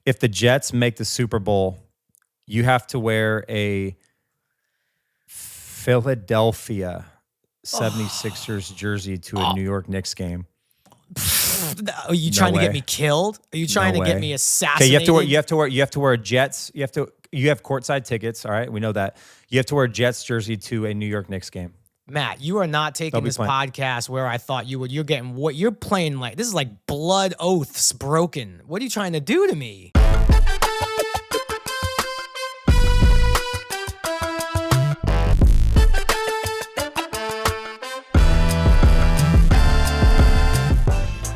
if the Jets make the Super Bowl, you have to wear a Philadelphia 76ers jersey to a New York Knicks game. Are you trying to get me killed? Are you trying to get me assassinated? Okay, you have to wear a Jets. You have courtside tickets. All right, we know that. You have to wear a Jets jersey to a New York Knicks game. Matt, you are not taking this podcast where I thought you would. You're getting what you're playing like. This is like blood oaths broken. What are you trying to do to me?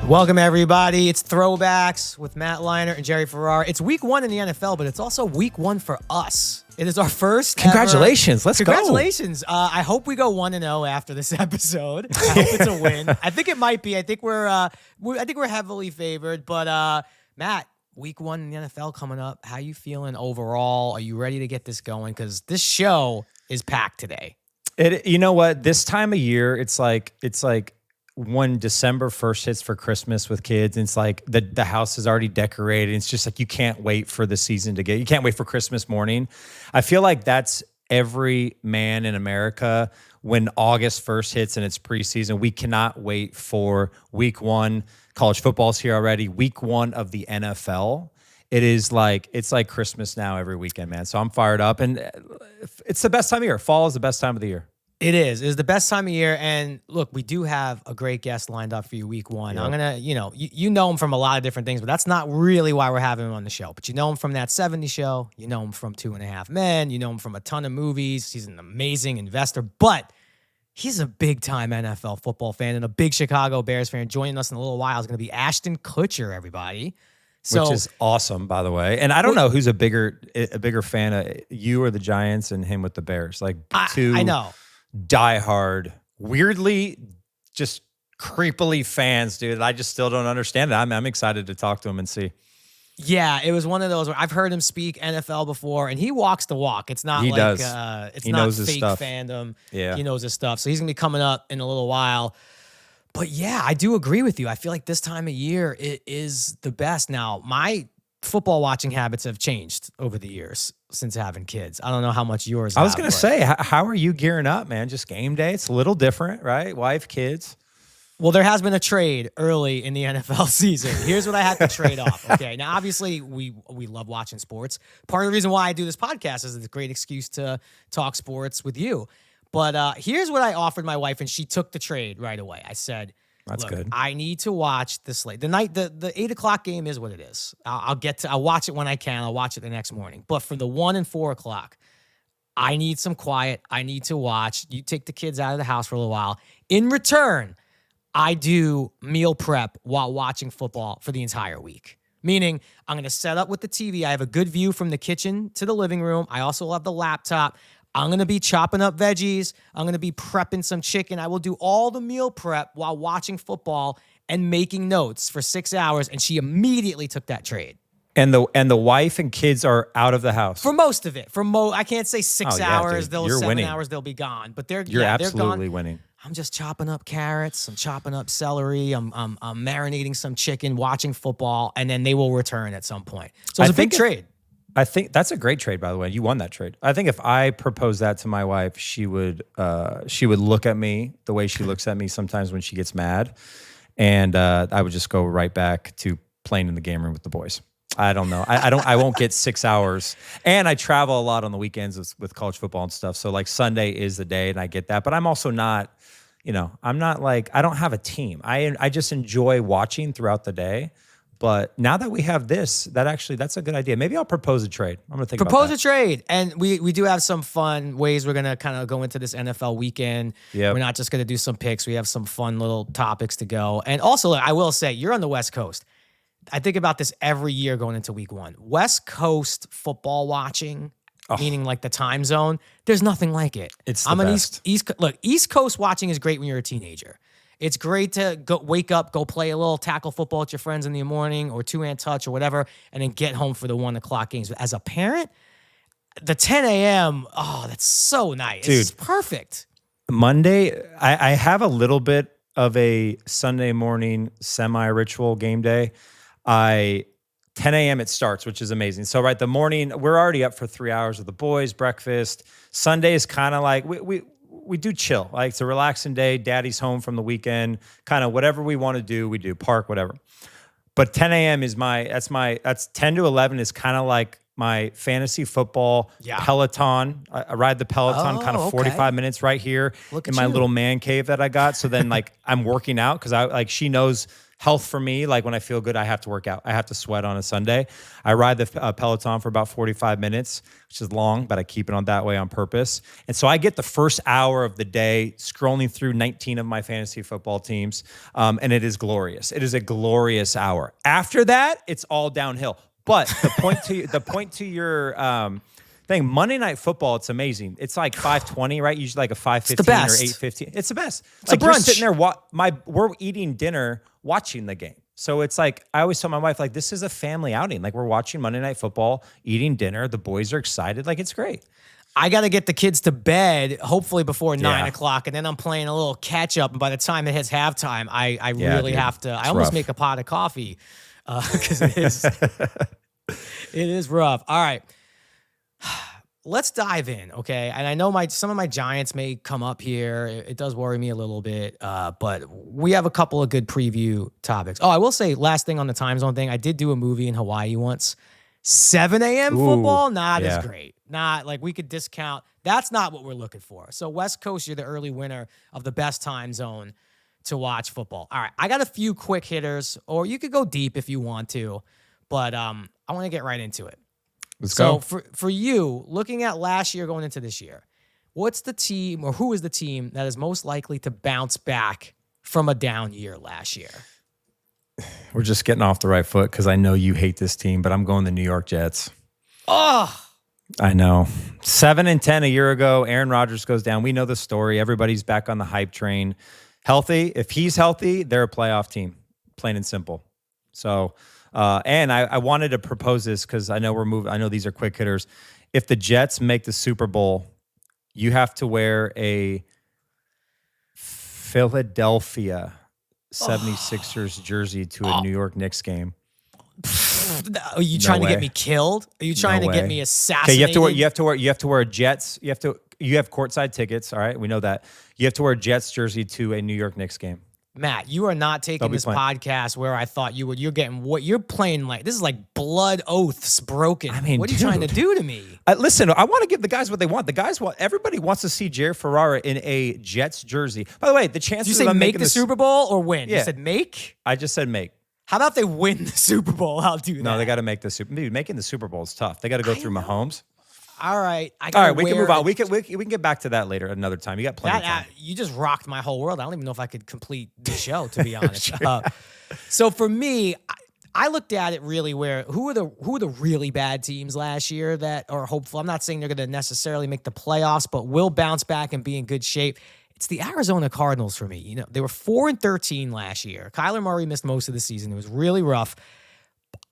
Welcome, everybody. It's Throwbacks with Matt Leinart and Jerry Ferrara. It's week 1 in the NFL, but it's also week 1 for us. It is our first. Congratulations. Let's go. Congratulations. I hope we go 1-0 after this episode. I hope it's a win. I think it might be. I think we're heavily favored. But Matt, week 1 in the NFL coming up. How you feeling overall? Are you ready to get this going? Because this show is packed today. You know what? This time of year, it's like when December 1st hits for Christmas with kids, and it's like the house is already decorated. It's just like you can't wait for the season to get. You can't wait for Christmas morning. I feel like that's every man in America when August 1st hits and it's preseason. We cannot wait for week 1. College football's here already. Week 1 of the NFL. It's like Christmas now every weekend, man. So I'm fired up, and it's the best time of year. Fall is the best time of the year. It is. It's the best time of year. And look, we do have a great guest lined up for you week 1. Yep. I'm going to, you know him from a lot of different things, but that's not really why we're having him on the show. But you know him from That 70 Show. You know him from 2.5 Men. You know him from a ton of movies. He's an amazing investor, but he's a big-time NFL football fan and a big Chicago Bears fan. Joining us in a little while is going to be Ashton Kutcher, everybody. Which is awesome, by the way. And I don't know who's a bigger fan of you or the Giants and him with the Bears. Like I know. Diehard, weirdly, just creepily fans, dude. I just still don't understand it. I'm excited to talk to him and see. Yeah, it was one of those where I've heard him speak NFL before, and he walks the walk. It's not it's not fake fandom. Yeah, he knows his stuff. So he's gonna be coming up in a little while. But yeah, I do agree with you. I feel like this time of year it is the best. Now, my football watching habits have changed over the years since having kids. I don't know how much yours. I was going to say, how are you gearing up, man? Just game day. It's a little different, right? Wife, kids. Well, there has been a trade early in the NFL season. Here's what I had to trade off. Okay. Now, obviously, we love watching sports. Part of the reason why I do this podcast is it's a great excuse to talk sports with you. But here's what I offered my wife, and she took the trade right away. I said, That's good. I need to watch the slate. The 8 o'clock game is what it is. I'll watch it when I can. I'll watch it the next morning. But for the 1 and 4 o'clock, I need some quiet. I need to watch. You take the kids out of the house for a little while. In return, I do meal prep while watching football for the entire week. Meaning, I'm going to set up with the TV. I have a good view from the kitchen to the living room. I also have the laptop. I'm going to be chopping up veggies. I'm going to be prepping some chicken. I will do all the meal prep while watching football and making notes for 6 hours. And she immediately took that trade. And the wife and kids are out of the house for most of it. I can't say 6 hours. Dude, They'll you're 7 winning. hours. They'll be gone. But they're absolutely winning. I'm just chopping up carrots. I'm chopping up celery. I'm marinating some chicken, watching football, and then they will return at some point. So it's a big trade. I think that's a great trade, by the way. You won that trade. I think if I proposed that to my wife, she would look at me the way she looks at me sometimes when she gets mad, and I would just go right back to playing in the game room with the boys. I don't know. I won't get 6 hours, and I travel a lot on the weekends with college football and stuff. So like Sunday is the day, and I get that. But I'm also not, I'm not like I don't have a team. I just enjoy watching throughout the day. But now that we have this, that's a good idea. Maybe I'll propose a trade. I'm going to propose a trade. And we do have some fun ways we're going to kind of go into this NFL weekend. Yep. We're not just going to do some picks. We have some fun little topics to go. And also, I will say, you're on the West Coast. I think about this every year going into week 1. West Coast football watching, meaning like the time zone, there's nothing like it. It's the best. East Coast watching is great when you're a teenager. It's great to wake up, go play a little tackle football with your friends in the morning or two-hand touch or whatever, and then get home for the 1 o'clock games. But as a parent, the 10 a.m., that's so nice. Dude, it's perfect. Monday, I have a little bit of a Sunday morning semi-ritual game day. I 10 a.m. it starts, which is amazing. So right, the morning, we're already up for 3 hours with the boys, breakfast. Sunday is kind of like, we do chill. Like it's a relaxing day. Daddy's home from the weekend, kind of whatever we want to do, we do, park, whatever. But 10 a.m. is that's 10 to 11 is kind of like my fantasy football Peloton. I ride the Peloton kind of 45 minutes right here in my little man cave that I got. So then like I'm working out because she knows health for me. Like when I feel good, I have to work out. I have to sweat on a Sunday. I ride the Peloton for about 45 minutes, which is long, but I keep it on that way on purpose. And so I get the first hour of the day scrolling through 19 of my fantasy football teams. And it is glorious. It is a glorious hour. After that, it's all downhill. But the point to your thing, Monday Night Football, it's amazing. It's like 5:20, right? Usually like a 5:15 or 8:15. It's the best. It's like a brunch. You're sitting there, we're eating dinner, watching the game. So it's like, I always tell my wife, like, this is a family outing. Like we're watching Monday Night Football, eating dinner. The boys are excited. Like it's great. I got to get the kids to bed, hopefully before 9 o'clock, and then I'm playing a little catch up. And by the time it hits halftime, I really have to. I almost make a pot of coffee because it is rough. All right, let's dive in, okay? And I know some of my Giants may come up here. It does worry me a little bit, but we have a couple of good preview topics. Oh, I will say, last thing on the time zone thing, I did do a movie in Hawaii once. 7 a.m. football, not as great. Not like we could discount. That's not what we're looking for. So West Coast, you're the early winner of the best time zone to watch football. All right, I got a few quick hitters, or you could go deep if you want to, but I want to get right into it. Let's go. So for you, looking at last year going into this year, what's the team, or who is the team that is most likely to bounce back from a down year last year? We're just getting off the right foot because I know you hate this team, but I'm going the New York Jets. Oh, I know. 7-10 a year ago, Aaron Rodgers goes down. We know the story. Everybody's back on the hype train. Healthy. If he's healthy, they're a playoff team, plain and simple. So, and I wanted to propose this because I know we're moving. I know these are quick hitters. If the Jets make the Super Bowl, you have to wear a Philadelphia 76ers jersey to a New York Knicks game. Are you trying to get me killed? Are you trying to get me assassinated? Okay, you have to wear a Jets. You have courtside tickets. All right, we know that. You have to wear a Jets jersey to a New York Knicks game. Matt, you are not taking this podcast where I thought you would. You're getting what you're playing like. This is like blood oaths broken. I mean, what are you trying to do to me? Listen, I want to give the guys what they want. The guys want. Everybody wants to see Jerry Ferrara in a Jets jersey. By the way, the chances. Did you say make the Super Bowl or win? Yeah. You said make. I just said make. How about they win the Super Bowl? I'll do that. No, they got to make the Super. Dude, making the Super Bowl is tough. They got to go through Mahomes. All right. We can move on. We can get back to that later another time. You got plenty of time. You just rocked my whole world. I don't even know if I could complete the show, to be honest. So for me, I looked at it really where who are the really bad teams last year that are hopeful. I'm not saying they're going to necessarily make the playoffs, but will bounce back and be in good shape. It's the Arizona Cardinals for me. You know, they were 4-13 last year. Kyler Murray missed most of the season. It was really rough.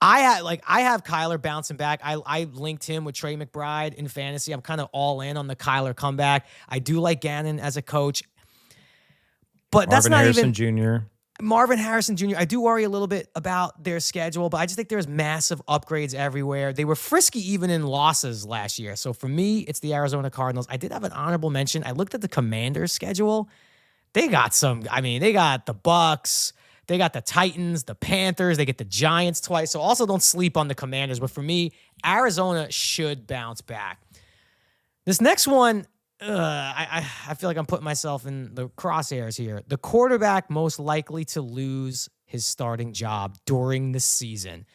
I have Kyler bouncing back. I linked him with Trey McBride in fantasy. I'm kind of all in on the Kyler comeback. I do like Gannon as a coach, but that's not even Marvin Harrison Jr. I do worry a little bit about their schedule, but I just think there's massive upgrades everywhere. They were frisky even in losses last year. So for me, it's the Arizona Cardinals. I did have an honorable mention. I looked at the Commanders' schedule. They got they got the Bucks. They got the Titans, the Panthers. They get the Giants twice. So also don't sleep on the Commanders. But for me, Arizona should bounce back. This next one, I feel like I'm putting myself in the crosshairs here. The quarterback most likely to lose his starting job during the season.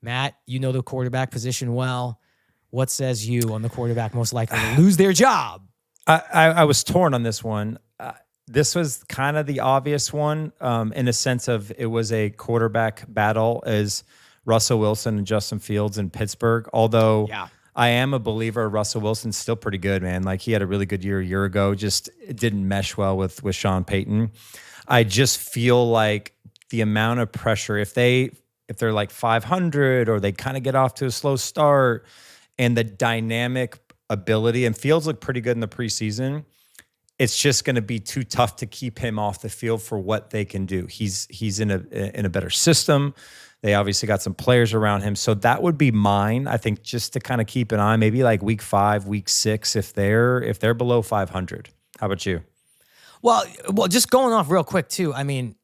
Matt, you know the quarterback position well. What says you on the quarterback most likely to lose their job? I was torn on this one. This was kind of the obvious one in a sense of it was a quarterback battle as Russell Wilson and Justin Fields in Pittsburgh. Although I am a believer Russell Wilson's still pretty good, man. Like he had a really good year a year ago. Just it didn't mesh well with Sean Payton. I just feel like the amount of pressure if they're like 500 or they kind of get off to a slow start and the dynamic ability and Fields looked pretty good in the preseason. It's just going to be too tough to keep him off the field for what they can do. He's in a better system. They obviously got some players around him. So that would be mine. I think just to kind of keep an eye, maybe like week 5, week 6, if they're below 500. How about you? Well, just going off real quick too. I mean,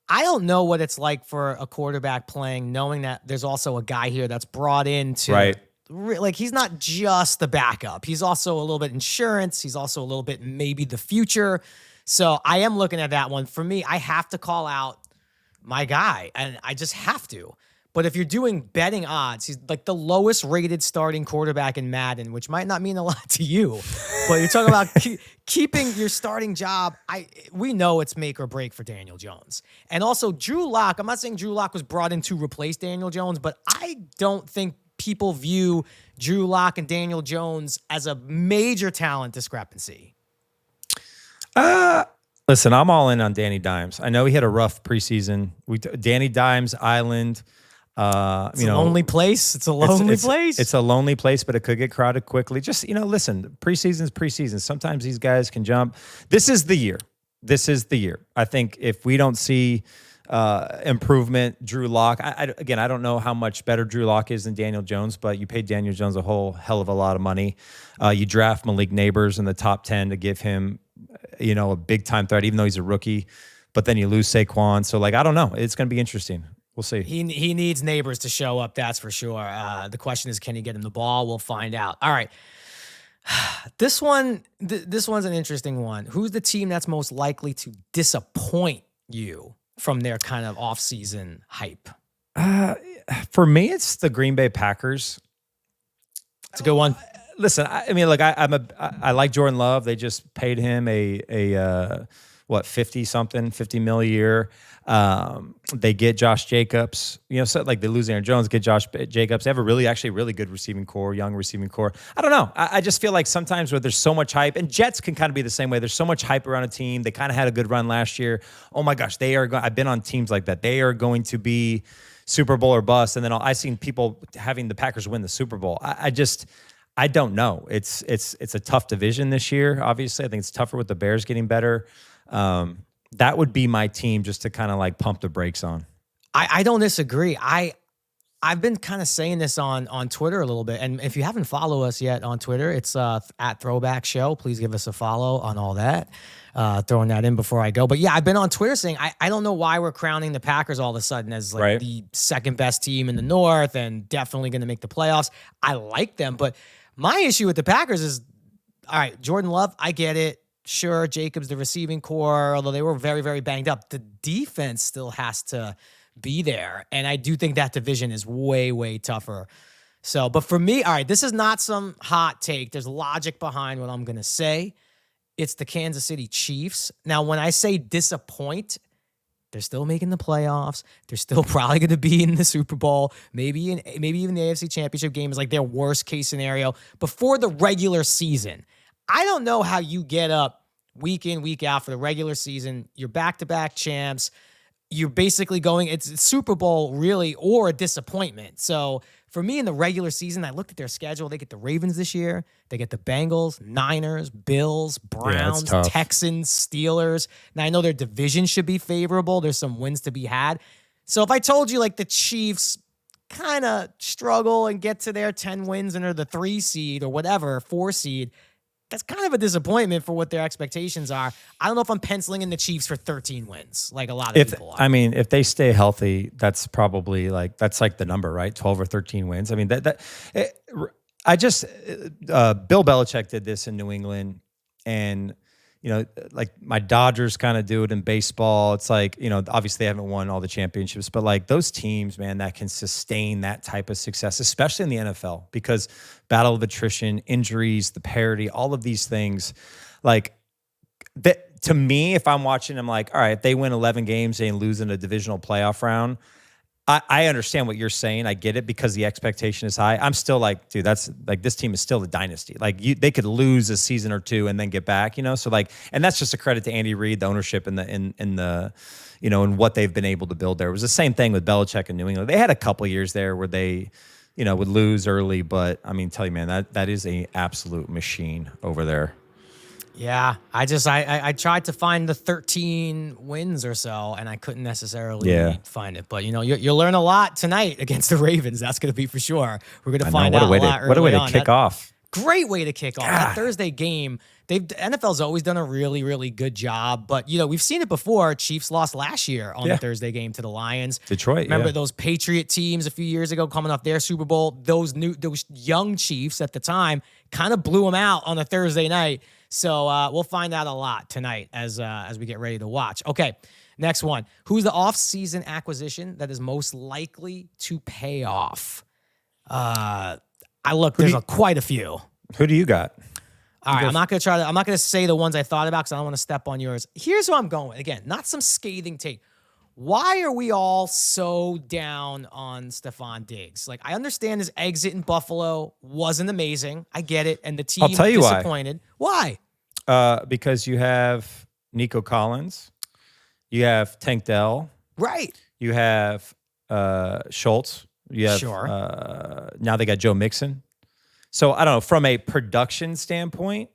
I don't know what it's like for a quarterback playing, knowing that there's also a guy here that's brought in to Right. Like he's not just the backup. He's also a little bit insurance. He's also a little bit maybe the future. So I am looking at that one. For me, I have to call out my guy, and I just have to. But if you're doing betting odds, he's like the lowest rated starting quarterback in Madden, which might not mean a lot to you. But you're talking about keeping your starting job. We know it's make or break for Daniel Jones. And also Drew Lock. I'm not saying Drew Lock was brought in to replace Daniel Jones, but I don't think people view Drew Lock and Daniel Jones as a major talent discrepancy. Listen, I'm all in on Danny Dimes. I know he had a rough preseason. Danny Dimes Island. It's a lonely place. It's a lonely place. It's a lonely place, but it could get crowded quickly. Just, listen, preseason's preseason. Sometimes these guys can jump. This is the year. I think if we don't see improvement, Drew Lock. Again, I don't know how much better Drew Lock is than Daniel Jones, but you paid Daniel Jones a whole hell of a lot of money. You draft Malik Neighbors in the top 10 to give him, a big time threat, even though he's a rookie. But then you lose Saquon. So, I don't know. It's going to be interesting. We'll see. He needs Neighbors to show up. That's for sure. The question is, can he get him the ball? We'll find out. All right. This one's an interesting one. Who's the team that's most likely to disappoint you from their kind of offseason hype? For me, it's the Green Bay Packers. It's a good one. Listen, I like Jordan Love. They just paid him a 50 mil a year. They get Josh Jacobs. So they lose Aaron Jones, get Josh Jacobs. They have a really good receiving core, young receiving core. I don't know. I just feel like sometimes where there's so much hype, and Jets can kind of be the same way. There's so much hype around a team. They kind of had a good run last year. Oh my gosh, they are. I've been on teams like that. They are going to be Super Bowl or bust. And then I've seen people having the Packers win the Super Bowl. I don't know. It's a tough division this year. Obviously, I think it's tougher with the Bears getting better. That would be my team just to kind of pump the brakes on. I don't disagree. I've been kind of saying this on Twitter a little bit. And if you haven't followed us yet on Twitter, it's at Throwback Show. Please give us a follow on all that. Throwing that in before I go. But yeah, I've been on Twitter saying I don't know why we're crowning the Packers all of a sudden as right. the second best team in the North and definitely going to make the playoffs. I like them. But my issue with the Packers is, all right, Jordan Love, I get it. Sure, Jacobs, the receiving core, although they were very, very banged up, the defense still has to be there. And I do think that division is way, way tougher. So, but for me, all right, this is not some hot take. There's logic behind what I'm going to say. It's the Kansas City Chiefs. Now, when I say disappoint, they're still making the playoffs. They're still probably going to be in the Super Bowl. Maybe even the AFC Championship game is their worst case scenario. Before the regular season, I don't know how you get up week in, week out for the regular season. You're back-to-back champs. You're basically going, it's Super Bowl really, or a disappointment. So for me in the regular season, I looked at their schedule. They get the Ravens this year. They get the Bengals, Niners, Bills, Browns, Texans, Steelers. Now I know their division should be favorable. There's some wins to be had. So if I told you the Chiefs kind of struggle and get to their 10 wins and are the 3 seed or whatever, 4 seed, that's kind of a disappointment for what their expectations are. I don't know if I'm penciling in the Chiefs for 13 wins, like a lot of people are. I mean, if they stay healthy, that's probably that's the number, right? 12 or 13 wins. I mean, Bill Belichick did this in New England, and my Dodgers kind of do it in baseball. It's obviously they haven't won all the championships, but those teams, man, that can sustain that type of success, especially in the NFL, because battle of attrition, injuries, the parity, all of these things, that to me, if I'm watching, I'm all right, if they win 11 games and lose in a divisional playoff round, I understand what you're saying. I get it because the expectation is high. I'm still dude, that's this team is still a dynasty. They could lose a season or two and then get back, So and that's just a credit to Andy Reid, the ownership and and what they've been able to build there. It was the same thing with Belichick in New England. They had a couple years there where they, would lose early, but I mean, tell you, man, that is an absolute machine over there. Yeah, I tried to find the 13 wins or so, and I couldn't necessarily find it. But you'll learn a lot tonight against the Ravens. That's going to be for sure. We're going to find out a lot early what a way to on. kick off. Great way to kick off that Thursday game. NFL's always done a really, really good job, but we've seen it before. Chiefs lost last year on the Thursday game to the Lions. Detroit, remember those Patriot teams a few years ago coming off their Super Bowl? Those young Chiefs at the time kind of blew them out on a Thursday night. So we'll find out a lot tonight as we get ready to watch. Okay, next one. Who's the off-season acquisition that is most likely to pay off? There's quite a few. Who do you got? All right, I'm not gonna say the ones I thought about because I don't want to step on yours. Here's who I'm going with. Again, not some scathing take. Why are we all so down on Stephon Diggs? Like, I understand his exit in Buffalo wasn't amazing. I get it, and the team disappointed. Why? Because you have Nico Collins, you have Tank Dell, right? You have Schultz. You have now they got Joe Mixon. So I don't know. From a production standpoint,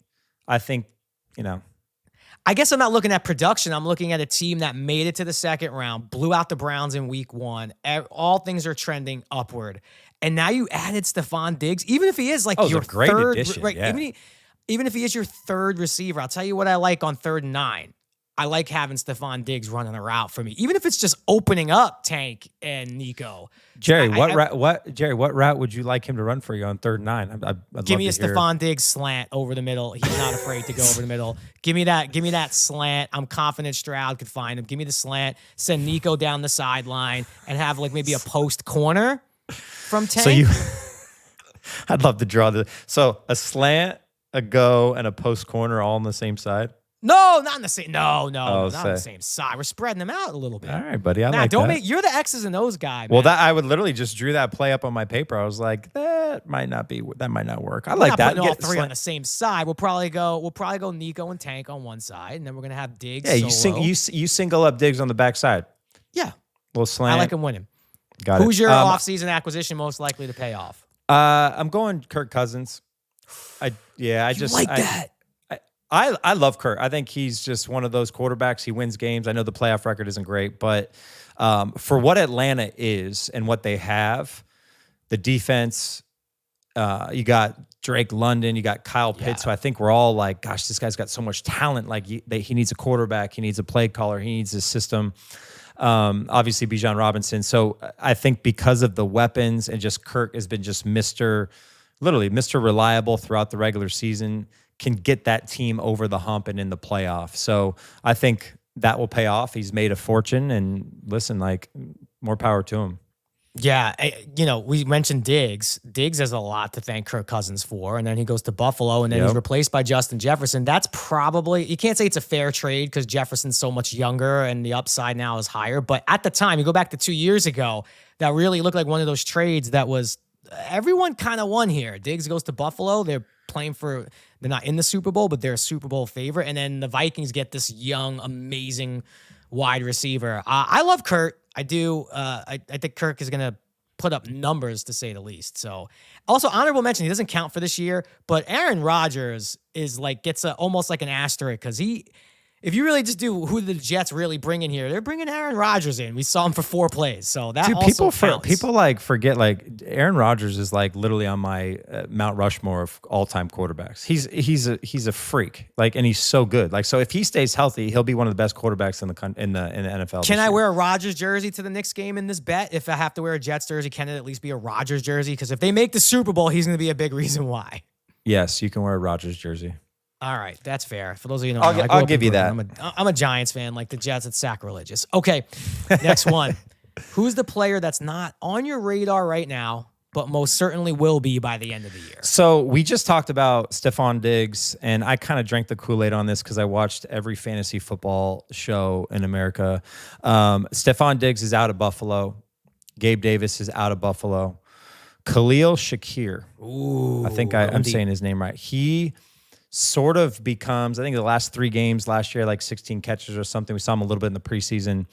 I think I guess I'm not looking at production. I'm looking at a team that made it to the second round, blew out the Browns in week 1. All things are trending upward, and now you added Stephon Diggs, even if he is like your great third, addition, right? Yeah. Even if he is your third receiver, I'll tell you what I like on 3rd and 9. I like having Stephon Diggs running a route for me, even if it's just opening up Tank and Nico. Jerry, what route would you like him to run for you on 3rd and 9? I'd give me a Stephon Diggs slant over the middle. He's not afraid to go over the middle. Give me that slant. I'm confident Stroud could find him. Give me the slant. Send Nico down the sideline and have like maybe a post corner from Tank. I'd love to draw so a slant, a go, and a post corner all on the same side. No, not on the same. Not on the same side. We're spreading them out a little bit. All right, buddy. I like that. You're the X's and O's guy. Well, I would literally just drew that play up on my paper. I was like, that might not work. I like that. Putting all three on the same side. We'll probably go Nico and Tank on one side, and then we're gonna have Diggs. Yeah, you single up Diggs on the backside. Yeah, little slant. I like him winning. Got it. Who's your offseason acquisition most likely to pay off? I'm going Kirk Cousins. I like that. I love Kirk. I think he's just one of those quarterbacks. He wins games. I know the playoff record isn't great, but for what Atlanta is and what they have, the defense, you got Drake London, you got Kyle Pitts. So I think we're all like, gosh, this guy's got so much talent. Like he needs a quarterback. He needs a play caller. He needs a system. Obviously, Bijan Robinson. So I think because of the weapons and just Kirk has been just Mr. Reliable throughout the regular season, can get that team over the hump and in the playoff. So I think that will pay off. He's made a fortune, and listen, like, more power to him. Yeah, we mentioned Diggs. Diggs has a lot to thank Kirk Cousins for, and then he goes to Buffalo, and then he's replaced by Justin Jefferson. That's probably, you can't say it's a fair trade because Jefferson's so much younger and the upside now is higher. But at the time, you go back to 2 years ago, that really looked like one of those trades that was, everyone kind of won here. Diggs goes to Buffalo. They're not in the Super Bowl, but they're a Super Bowl favorite. And then the Vikings get this young, amazing wide receiver. I love Kurt. I do. I think Kirk is going to put up numbers, to say the least. So, also honorable mention, he doesn't count for this year, but Aaron Rodgers is gets almost like an asterisk because if you really just do who the Jets really bring in here, they're bringing Aaron Rodgers in. We saw him for 4 plays, so that also counts. People forget Aaron Rodgers is literally on my Mount Rushmore of all-time quarterbacks. He's a freak, and he's so good. So if he stays healthy, he'll be one of the best quarterbacks in the NFL. Can I wear a Rodgers jersey to the Knicks game in this bet? If I have to wear a Jets jersey, can it at least be a Rodgers jersey? Because if they make the Super Bowl, he's going to be a big reason why. Yes, you can wear a Rodgers jersey. All right, that's fair. For those of you who know, I'll give you that. I'm a Giants fan, like the Jets. It's sacrilegious. Okay, next one. Who's the player that's not on your radar right now, but most certainly will be by the end of the year? So we just talked about Stephon Diggs, and I kind of drank the Kool-Aid on this because I watched every fantasy football show in America. Stephon Diggs is out of Buffalo. Gabe Davis is out of Buffalo. Khalil Shakir. Ooh, I think I'm saying his name right. He sort of becomes, I think the last 3 games last year, 16 catches or something. We saw him a little bit in the preseason.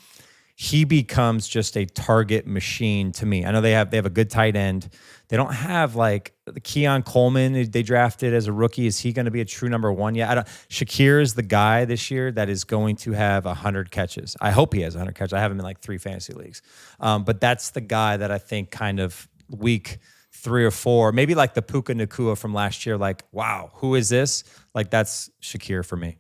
he becomes just a target machine to me. I know they have a good tight end. They don't have like the Keon Coleman they drafted as a rookie. Is he going to be a true number one? Yeah, I don't. Shakir is the guy this year that is going to have 100 catches. I hope he has 100 catches. I have him in like 3 fantasy leagues. But that's the guy that I think kind of week 3 or 4, maybe like the Puka Nacua from last year. Like, wow, who is this? Like that's Shakir for me.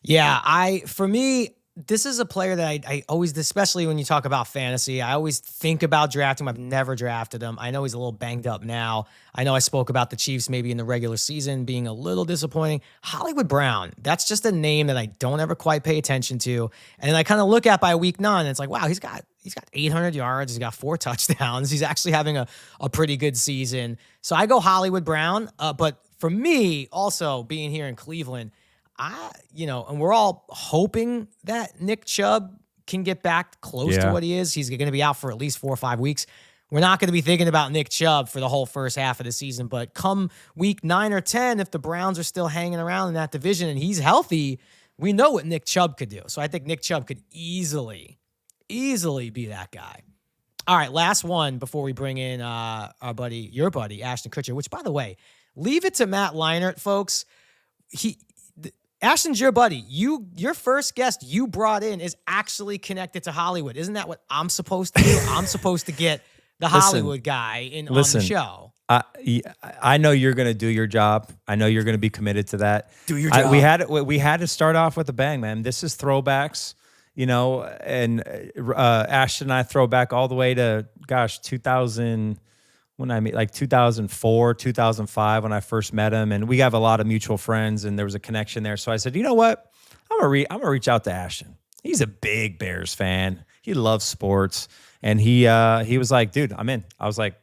Yeah, for me, this is a player that I always, especially when you talk about fantasy, I always think about drafting him. I've never drafted him. I know he's a little banged up now. I know I spoke about the Chiefs maybe in the regular season being a little disappointing. Hollywood Brown, that's just a name that I don't ever quite pay attention to. And then I kind of look at by week 9, and it's like, wow, he's got 800 yards. He's got 4 touchdowns. He's actually having a pretty good season. So I go Hollywood Brown. But for me, also being here in Cleveland, and we're all hoping that Nick Chubb can get back close to what he is. He's going to be out for at least 4 or 5 weeks. We're not going to be thinking about Nick Chubb for the whole first half of the season, but come week 9 or 10, if the Browns are still hanging around in that division and he's healthy, we know what Nick Chubb could do. So I think Nick Chubb could easily be that guy. All right, last one before we bring in your buddy, Ashton Kutcher, which, by the way, leave it to Matt Leinart, folks. Ashton's your buddy. Your first guest you brought in is actually connected to Hollywood. Isn't that what I'm supposed to do? I'm supposed to get the Hollywood guy on the show. I know you're going to do your job. I know you're going to be committed to that. Do your job. We had to start off with a bang, man. This is Throwbacks, and Ashton and I throw back all the way to 2000. When I meet like 2004, 2005, when I first met him, and we have a lot of mutual friends, and there was a connection there. So I said, you know what? I'm gonna reach out to Ashton. He's a big Bears fan. He loves sports, and he was like, dude, I'm in. I was like,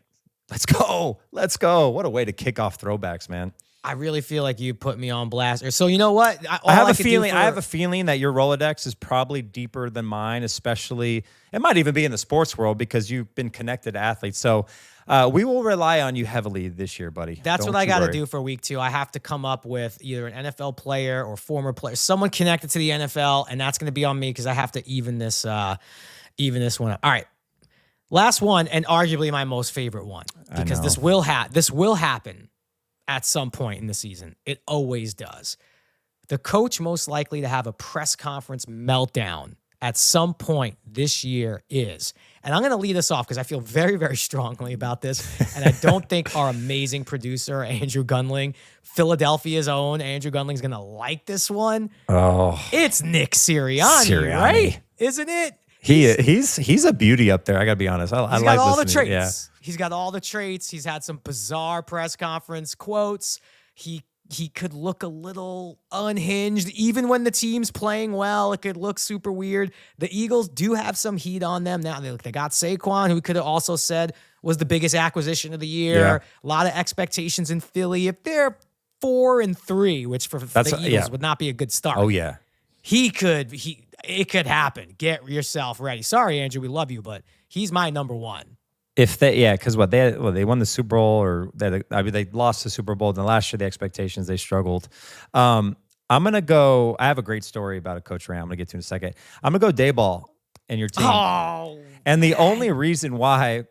let's go. What a way to kick off Throwbacks, man. I really feel like you put me on blast. So you know what? I have a feeling that your Rolodex is probably deeper than mine, especially it might even be in the sports world because you've been connected to athletes. So we will rely on you heavily this year, buddy. That's what I got to do for week 2. I have to come up with either an NFL player or former player, someone connected to the NFL, and that's going to be on me because I have to even this one up. All right. Last one, and arguably my most favorite one, because this will happen at some point in the season. It always does. The coach most likely to have a press conference meltdown at some point this year is, and I'm going to lead us off because I feel very, very strongly about this, and I don't think our amazing producer, Andrew Gunling, Philadelphia's own Andrew Gunling, is going to like this one. Oh. It's Nick Sirianni, right? Isn't it? He's a beauty up there. I gotta be honest. I like all the listening. traits. Yeah. He's got all the traits. He's had some bizarre press conference quotes. He could look a little unhinged, even when the team's playing well. It could look super weird. The Eagles do have some heat on them now. They got Saquon, who could have also said was the biggest acquisition of the year. Yeah. A lot of expectations in Philly. If they're 4-3, which for the Eagles would not be a good start. Oh yeah, it could happen. Get yourself ready. Sorry, Andrew, we love you, but he's my number one. If because they won the Super Bowl, or they lost the Super Bowl. And last year, the expectations, they struggled. I'm gonna go. I have a great story about a coach Rant I'm gonna get to in a second. I'm gonna go Dayball and your team. Oh, and the only reason why,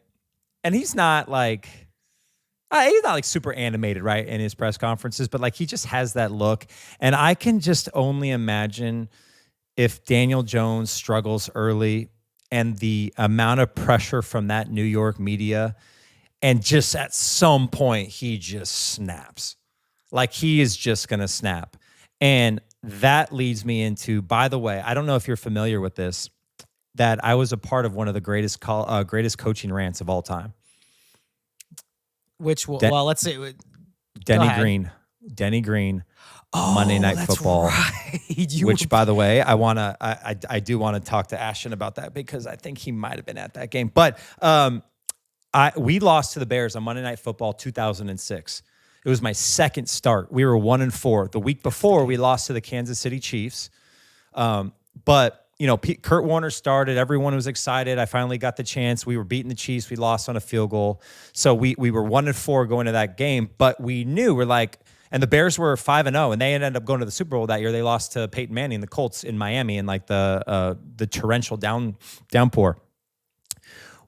and he's not like super animated, right, in his press conferences, but like he just has that look, and I can just only imagine if Daniel Jones struggles early and the amount of pressure from that New York media, and just at some point he just snaps. Like he is just going to snap. And that leads me into, by the way, I don't know if you're familiar with this, that I was a part of one of the greatest coaching rants of all time. Which, let's see. Denny Green. Monday Night Football, right. Which, by the way, I do want to talk to Ashton about that because I think he might have been at that game. But we lost to the Bears on Monday Night Football 2006. It was my second start. We were 1-4. The week before, we lost to the Kansas City Chiefs. But Kurt Warner started. Everyone was excited. I finally got the chance. We were beating the Chiefs. We lost on a field goal. So we were 1-4 going to that game. But we knew, we're like, And the Bears were 5-0, and they ended up going to the Super Bowl that year. They lost to Peyton Manning, the Colts in Miami, in like the torrential downpour.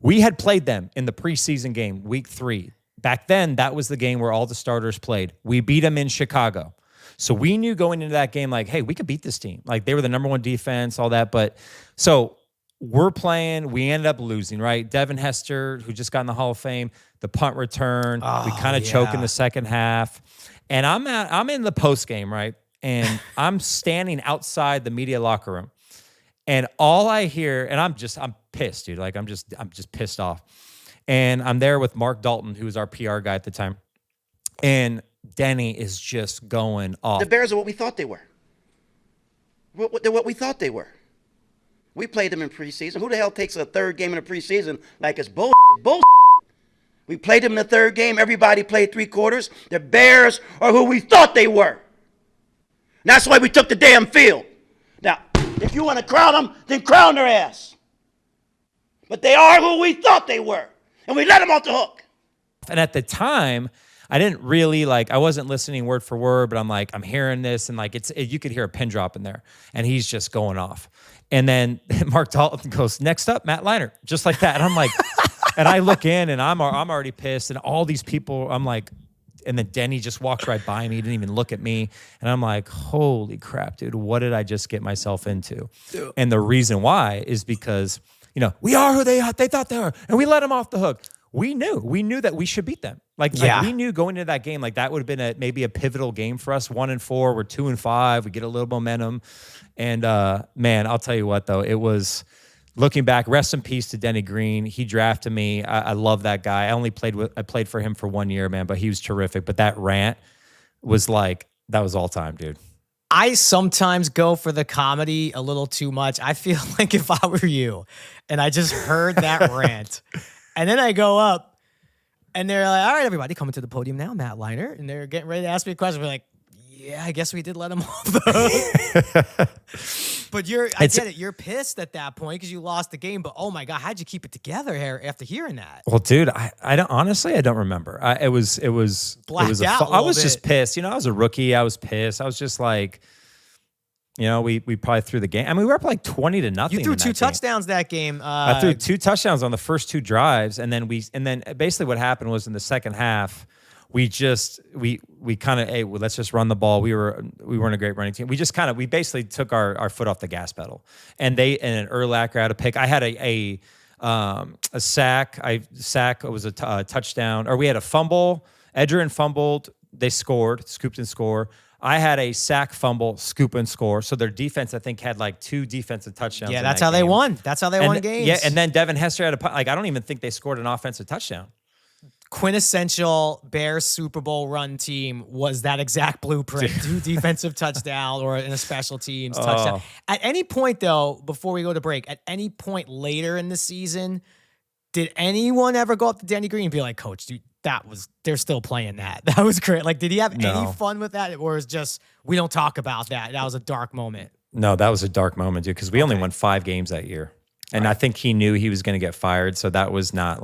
We had played them in the preseason game, week 3. Back then, that was the game where all the starters played. We beat them in Chicago. So we knew going into that game, like, hey, we could beat this team. Like, they were the number 1 defense, all that. But so we're playing. We ended up losing, right? Devin Hester, who just got in the Hall of Fame, the punt return. We kind of choke in the second half. And I'm in the post game, right? And I'm standing outside the media locker room. And all I hear, and I'm pissed, dude. Like, I'm just pissed off. And I'm there with Mark Dalton, who was our PR guy at the time. And Denny is just going off. The Bears are what we thought they were. They're what we thought they were. We played them in preseason. Who the hell takes a third game in the preseason like it's bullshit? We played them in the third game. Everybody played 3 quarters. The Bears are who we thought they were. And that's why we took the damn field. Now, if you want to crown them, then crown their ass. But they are who we thought they were. And we let them off the hook. And at the time, I didn't really I wasn't listening word for word, but I'm hearing this, and you could hear a pin drop in there, and he's just going off. And then Mark Dalton goes, next up, Matt Leinart, just like that. And I'm like, and I look in, and I'm already pissed, and all these people, I'm like, and then Denny just walks right by me, he didn't even look at me, and I'm like, holy crap, dude, what did I just get myself into? And the reason why is because, we are who they thought they were, and we let them off the hook. We knew that we should beat them. Like we knew going into that game, that would have been maybe a pivotal game for us. 1-4, we're 2-5, we get a little momentum. And man, I'll tell you what though, it was, looking back, rest in peace to Denny Green. He drafted me. I love that guy. I played for him for 1 year, man, but he was terrific. But that rant was that was all time, dude. I sometimes go for the comedy a little too much. I feel like if I were you and I just heard that rant, and then I go up and they're like, all right, everybody, coming to the podium now, Matt Leinart. And they're getting ready to ask me a question. We're like, yeah, I guess we did let him off the hook. But I get it. You're pissed at that point because you lost the game. But oh my God, how'd you keep it together here after hearing that? Well, dude, I don't honestly, I don't remember. It was blacked out. I was just pissed. I was a rookie. I was pissed. I was just like, we probably threw the game. I mean, we were up 20-0. You threw 2 touchdowns that game. I threw 2 touchdowns on the first 2 drives, and then basically what happened was in the second half, we kind of, hey, well, let's just run the ball. We weren't a great running team. We basically took our foot off the gas pedal. And an Urlacher had a pick. I had a sack. It was a touchdown, or we had a fumble. Edgerrin fumbled. They scored, scooped and score. I had a sack, fumble, scoop and score. So their defense, I think, had 2 defensive touchdowns. Yeah, that's how they won. That's how they won games. Yeah, and then Devin Hester had a punt. I don't even think they scored an offensive touchdown. Quintessential Bears Super Bowl run team was that exact blueprint. 2 defensive touchdown or in a special teams touchdown. At any point, though, before we go to break, at any point later in the season, did anyone ever go up to Denny Green and be like, Coach, dude, they're still playing that. That was great. Did he have any fun with that? Or was just, we don't talk about that? That was a dark moment. No, that was a dark moment, dude, because we only won 5 games that year. And I think he knew he was going to get fired. So that was not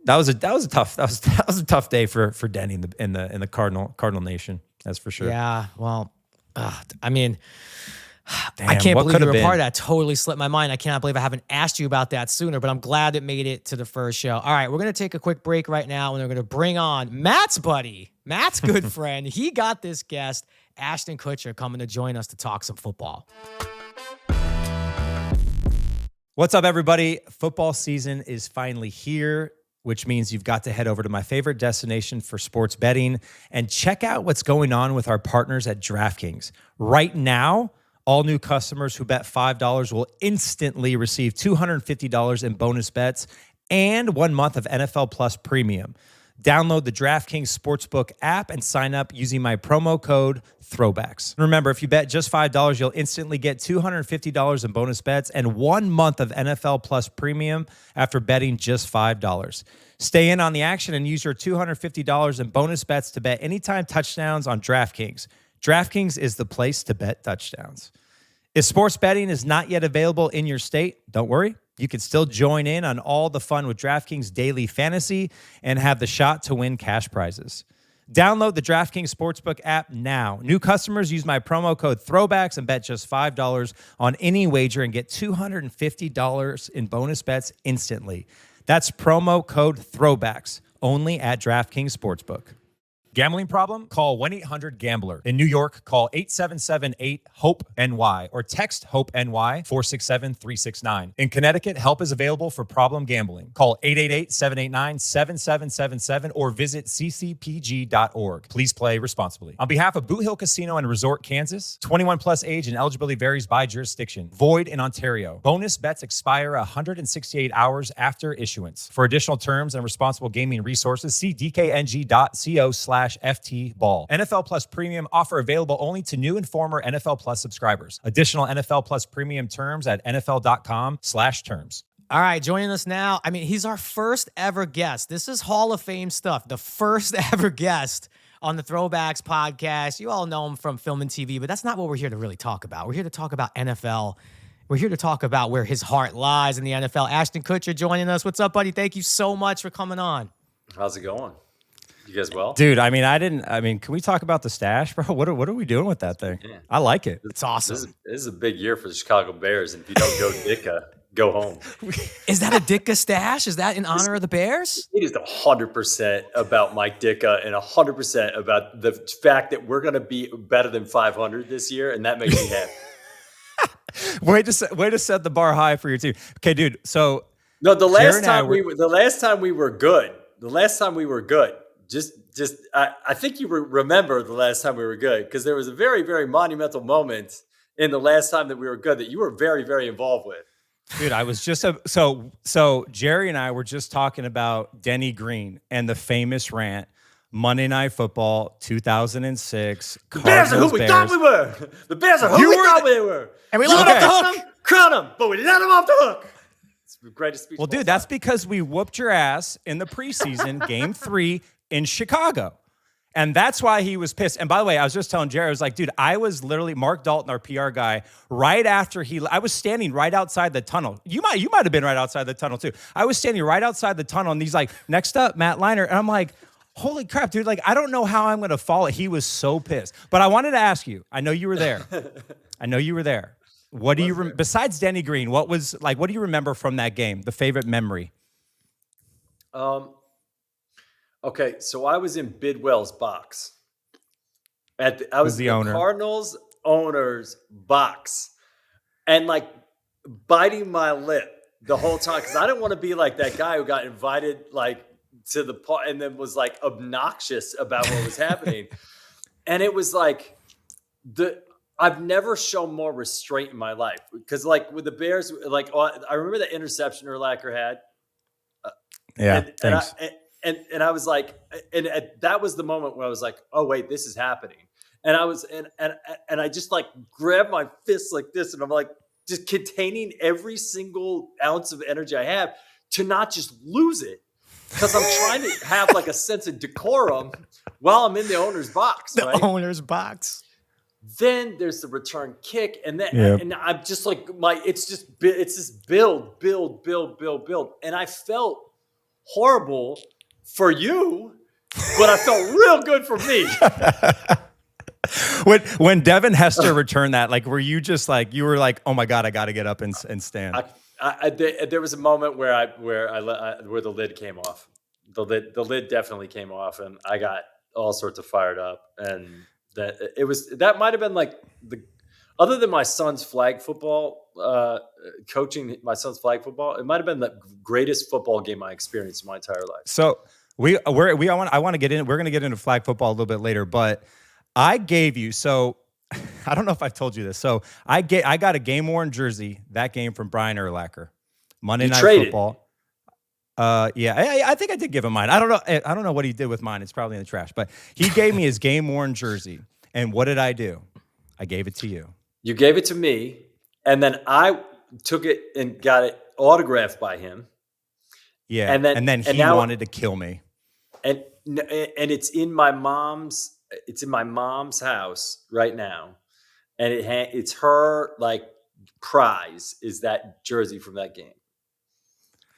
that was a tough day for Denny in the Cardinal Nation. That's for sure. Yeah. Well, I mean, damn, I can't believe you were a part of that. Totally slipped my mind. I cannot believe I haven't asked you about that sooner, but I'm glad it made it to the first show. All right, we're going to take a quick break right now, and we're going to bring on Matt's buddy, Matt's good friend. He got this guest, Ashton Kutcher, coming to join us to talk some football. What's up, everybody? Football season is finally here, which means you've got to head over to my favorite destination for sports betting and check out what's going on with our partners at DraftKings. Right now, all new customers who bet $5 will instantly receive $250 in bonus bets and 1 month of NFL Plus Premium. Download the DraftKings Sportsbook app and sign up using my promo code Throwbacks. Remember, if you bet just $5, you'll instantly get $250 in bonus bets and 1 month of NFL Plus Premium after betting just $5. Stay in on the action and use your $250 in bonus bets to bet anytime touchdowns on DraftKings. DraftKings is the place to bet touchdowns. If sports betting is not yet available in your state, don't worry. You can still join in on all the fun with DraftKings Daily Fantasy and have the shot to win cash prizes. Download the DraftKings Sportsbook app now. New customers use my promo code Throwbacks and bet just $5 on any wager and get $250 in bonus bets instantly. That's promo code Throwbacks only at DraftKings Sportsbook. Gambling problem? Call 1-800-GAMBLER. In New York, call 877-8-HOPE-NY or text HOPE-NY 467-369. In Connecticut, help is available for problem gambling. Call 888-789-7777 or visit ccpg.org. Please play responsibly. On behalf of Boot Hill Casino and Resort, Kansas, 21 plus age and eligibility varies by jurisdiction. Void in Ontario. Bonus bets expire 168 hours after issuance. For additional terms and responsible gaming resources, see dkng.co/FT Ball. NFL Plus Premium offer available only to new and former NFL Plus subscribers. Additional NFL Plus Premium terms at NFL.com/terms. All right, joining us now. I mean, he's our first ever guest. This is Hall of Fame stuff. The first ever guest on the Throwbacks podcast. You all know him from film and TV, but that's not what we're here to really talk about. We're here to talk about NFL. We're here to talk about where his heart lies in the NFL. Ashton Kutcher joining us. What's up, buddy? Thank you so much for coming on. How's it going? You guys well? Dude, can we talk about the stash, bro? What are we doing with that thing? Yeah. I like it. It's awesome. This is a big year for the Chicago Bears, and if you don't go Ditka, go home. Is that a Ditka stash? Is that in honor of the Bears? It is 100% about Mike Ditka and 100% about the fact that we're going to be better than 500 this year, and that makes me happy. Way to set the bar high for your team. Okay, dude. So no, the last time we were good. I think you remember the last time we were good because there was a very, very monumental moment in the last time that we were good that you were very, very involved with. Dude, I was just so Jerry and I were just talking about Denny Green and the famous rant, Monday Night Football 2006. The Bears are who we thought we were. The Bears are who we thought we were. And we let them off the hook. Crown them, but we let them off the hook. It's the greatest speech. Well, dude, that's because we whooped your ass in the preseason game 3 in Chicago. And that's why he was pissed. And by the way, I was just telling Jerry, I was like, dude, I was literally Mark Dalton, our PR guy, right after I was standing right outside the tunnel. You might have been right outside the tunnel too. I was standing right outside the tunnel and he's like, next up, Matt Leinart. And I'm like, holy crap, dude. Like, I don't know how I'm going to follow it. He was so pissed. But I wanted to ask you, I know you were there. What do you, besides Denny Green, what do you remember from that game? The favorite memory? Okay, so I was in Bidwell's box. I was the owner. Cardinals owner's box. And like biting my lip the whole time because I didn't want to be like that guy who got invited like to the part and then was like obnoxious about what was happening. And it was like I've never shown more restraint in my life because like with the Bears, like I remember the interception Urlacher had. Thanks. And I was like, and that was the moment where I was like, oh wait, this is happening. And I was, and I just like grabbed my fist like this, and I'm like just containing every single ounce of energy I have to not just lose it, because I'm trying to have like a sense of decorum while I'm in the owner's box. The owner's box. Then there's the return kick, and then and I'm just like it's just build, and I felt horrible for you, but I felt real good for me. When Devin Hester returned that, like, were you just like, you were like, oh my God, I got to get up and stand? There was a moment where the lid came off. The lid definitely came off, and I got all sorts of fired up. And that might have been like other than my son's flag football, coaching my son's flag football, it might have been the greatest football game I experienced in my entire life. So I want to get in. We're going to get into flag football a little bit later, but I gave you, so I don't know if I've told you this. So I got a game-worn jersey, that game from Brian Urlacher, Monday Night Football. I think I did give him mine. I don't know what he did with mine. It's probably in the trash, but he gave me his game-worn jersey. And what did I do? I gave it to you. You gave it to me, and then I took it and got it autographed by him. Yeah, and then he wanted to kill me. And it's in my mom's. It's in my mom's house right now, and it's her like prize is that jersey from that game.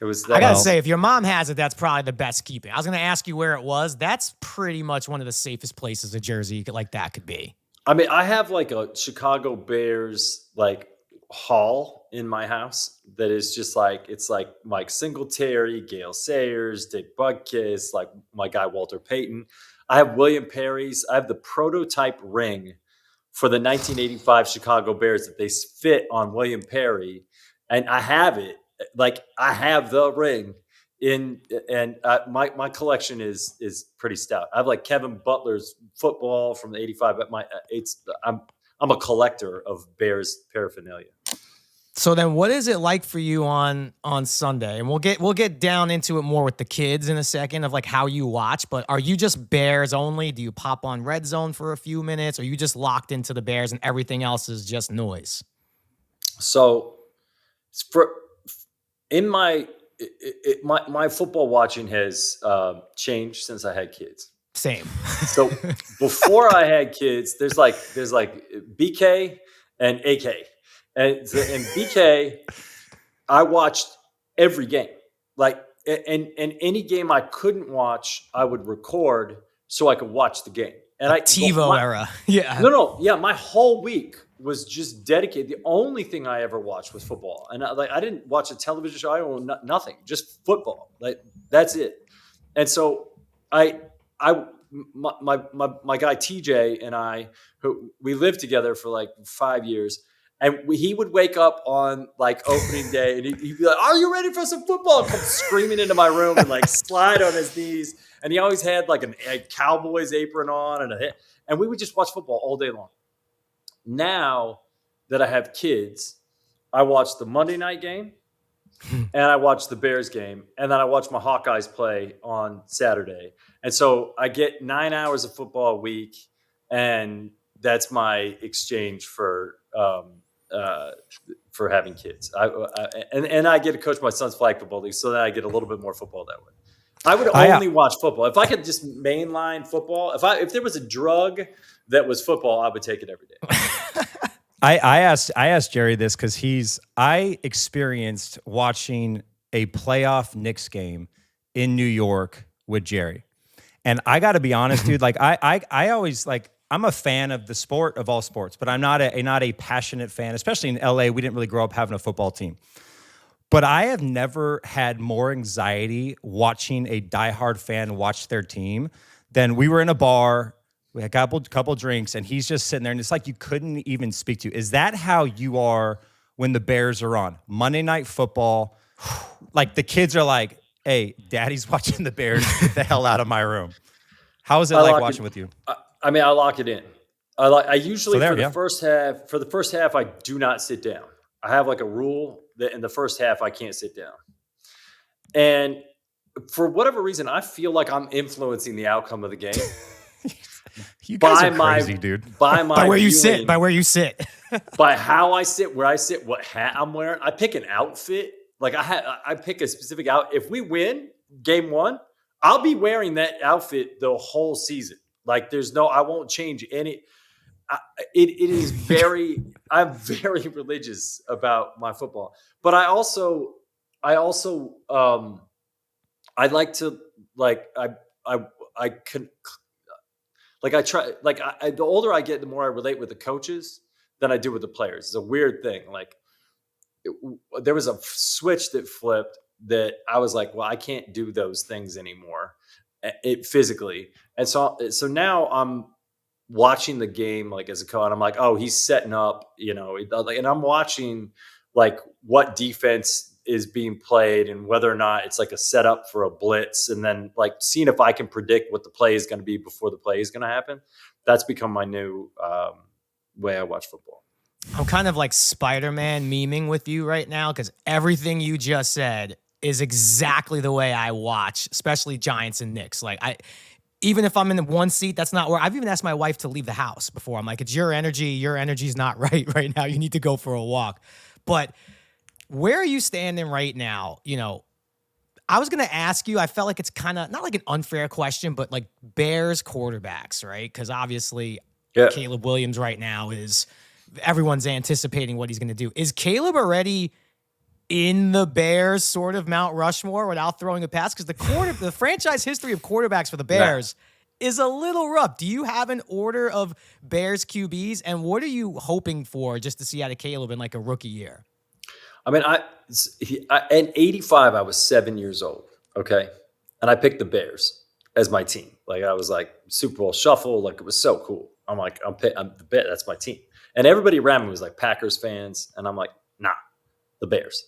It was. I gotta say, if your mom has it, that's probably the best keeping. I was gonna ask you where it was. That's pretty much one of the safest places a jersey like that could be. I mean, I have like a Chicago Bears like hall in my house that is just like, it's like Mike Singletary, Gale Sayers, Dick Butkus, like my guy Walter Payton. I have William Perry's. I have the prototype ring for the 1985 Chicago Bears that they fit on William Perry, and I have it. Like, I have the ring in, and my collection is pretty stout. I have like Kevin Butler's football from the '85. But I'm a collector of Bears paraphernalia. So then, what is it like for you on Sunday? And we'll get down into it more with the kids in a second of like how you watch. But are you just Bears only? Do you pop on Red Zone for a few minutes? Or are you just locked into the Bears and everything else is just noise? So, my football watching has changed since I had kids. Same. So before I had kids, there's like BK and AK. And BK, I watched every game. Like, and any game I couldn't watch, I would record so I could watch the game. And TiVo era. Yeah. No. Yeah, my whole week was just dedicated. The only thing I ever watched was football. And I didn't watch a television show. I own nothing, just football. Like, that's it. And so my guy TJ and I, who we lived together for like 5 years, and he would wake up on like opening day and he'd be like, "Are you ready for some football?" Come screaming into my room and like slide on his knees. And he always had like a Cowboys apron on and we would just watch football all day long. Now that I have kids, I watch the Monday night game and I watch the Bears game, and then I watch my Hawkeyes play on Saturday. And so I get 9 hours of football a week, and that's my exchange for having kids. And I get to coach my son's flag football league, so that I get a little bit more football that way. I would only watch football. If I could just mainline football, if there was a drug that was football, I would take it every day. I asked Jerry this because I experienced watching a playoff Knicks game in New York with Jerry. And I got to be honest, dude, like I always like, I'm a fan of the sport of all sports, but I'm not a passionate fan, especially in LA. We didn't really grow up having a football team. But I have never had more anxiety watching a diehard fan watch their team than we were in a bar. We had a couple drinks, and he's just sitting there, and it's like you couldn't even speak to. Is that how you are when the Bears are on? Monday Night Football, like the kids are like, "Hey, Daddy's watching the Bears. Get the hell out of my room." How is it like watching with you? I mean, I lock it in. I usually for the first half, I do not sit down. I have like a rule that in the first half I can't sit down, and for whatever reason, I feel like I'm influencing the outcome of the game. You guys are crazy, dude. By where you sit, by how I sit, where I sit, what hat I'm wearing. I pick an outfit. Like I pick a specific out. If we win game one, I'll be wearing that outfit the whole season. Like I won't change any. It is I'm very religious about my football, but I like to the older I get, the more I relate with the coaches than I do with the players. It's a weird thing. Like there was a switch that flipped that I was like, well, I can't do those things anymore, physically. And so now I'm watching the game like as a coach, and I'm like, oh, he's setting up, and I'm watching like what defense is being played and whether or not it's like a setup for a blitz, and then like seeing if I can predict what the play is going to be before the play is going to happen. That's become my new way I watch football. I'm kind of like Spider-Man memeing with you right now because everything you just said is exactly the way I watch, especially Giants and Knicks. Like even if I'm in one seat, that's not where I've even asked my wife to leave the house before. I'm like, it's your energy. Your energy's not right now. You need to go for a walk. But where are you standing right now? I was going to ask you, I felt like it's kind of not like an unfair question, but like Bears quarterbacks, right? Because obviously Caleb Williams right now everyone's anticipating what he's going to do. Is Caleb already in the Bears sort of Mount Rushmore without throwing a pass? Because the franchise history of quarterbacks for the Bears is a little rough. Do you have an order of Bears QBs, and what are you hoping for just to see out of Caleb in like a rookie year? I mean, in 85, I was 7 years old. Okay. And I picked the Bears as my team. Like, I was like, Super Bowl shuffle. Like, it was so cool. I'm like, I'm the Bears. That's my team. And everybody around me was like Packers fans. And I'm like, nah, the Bears.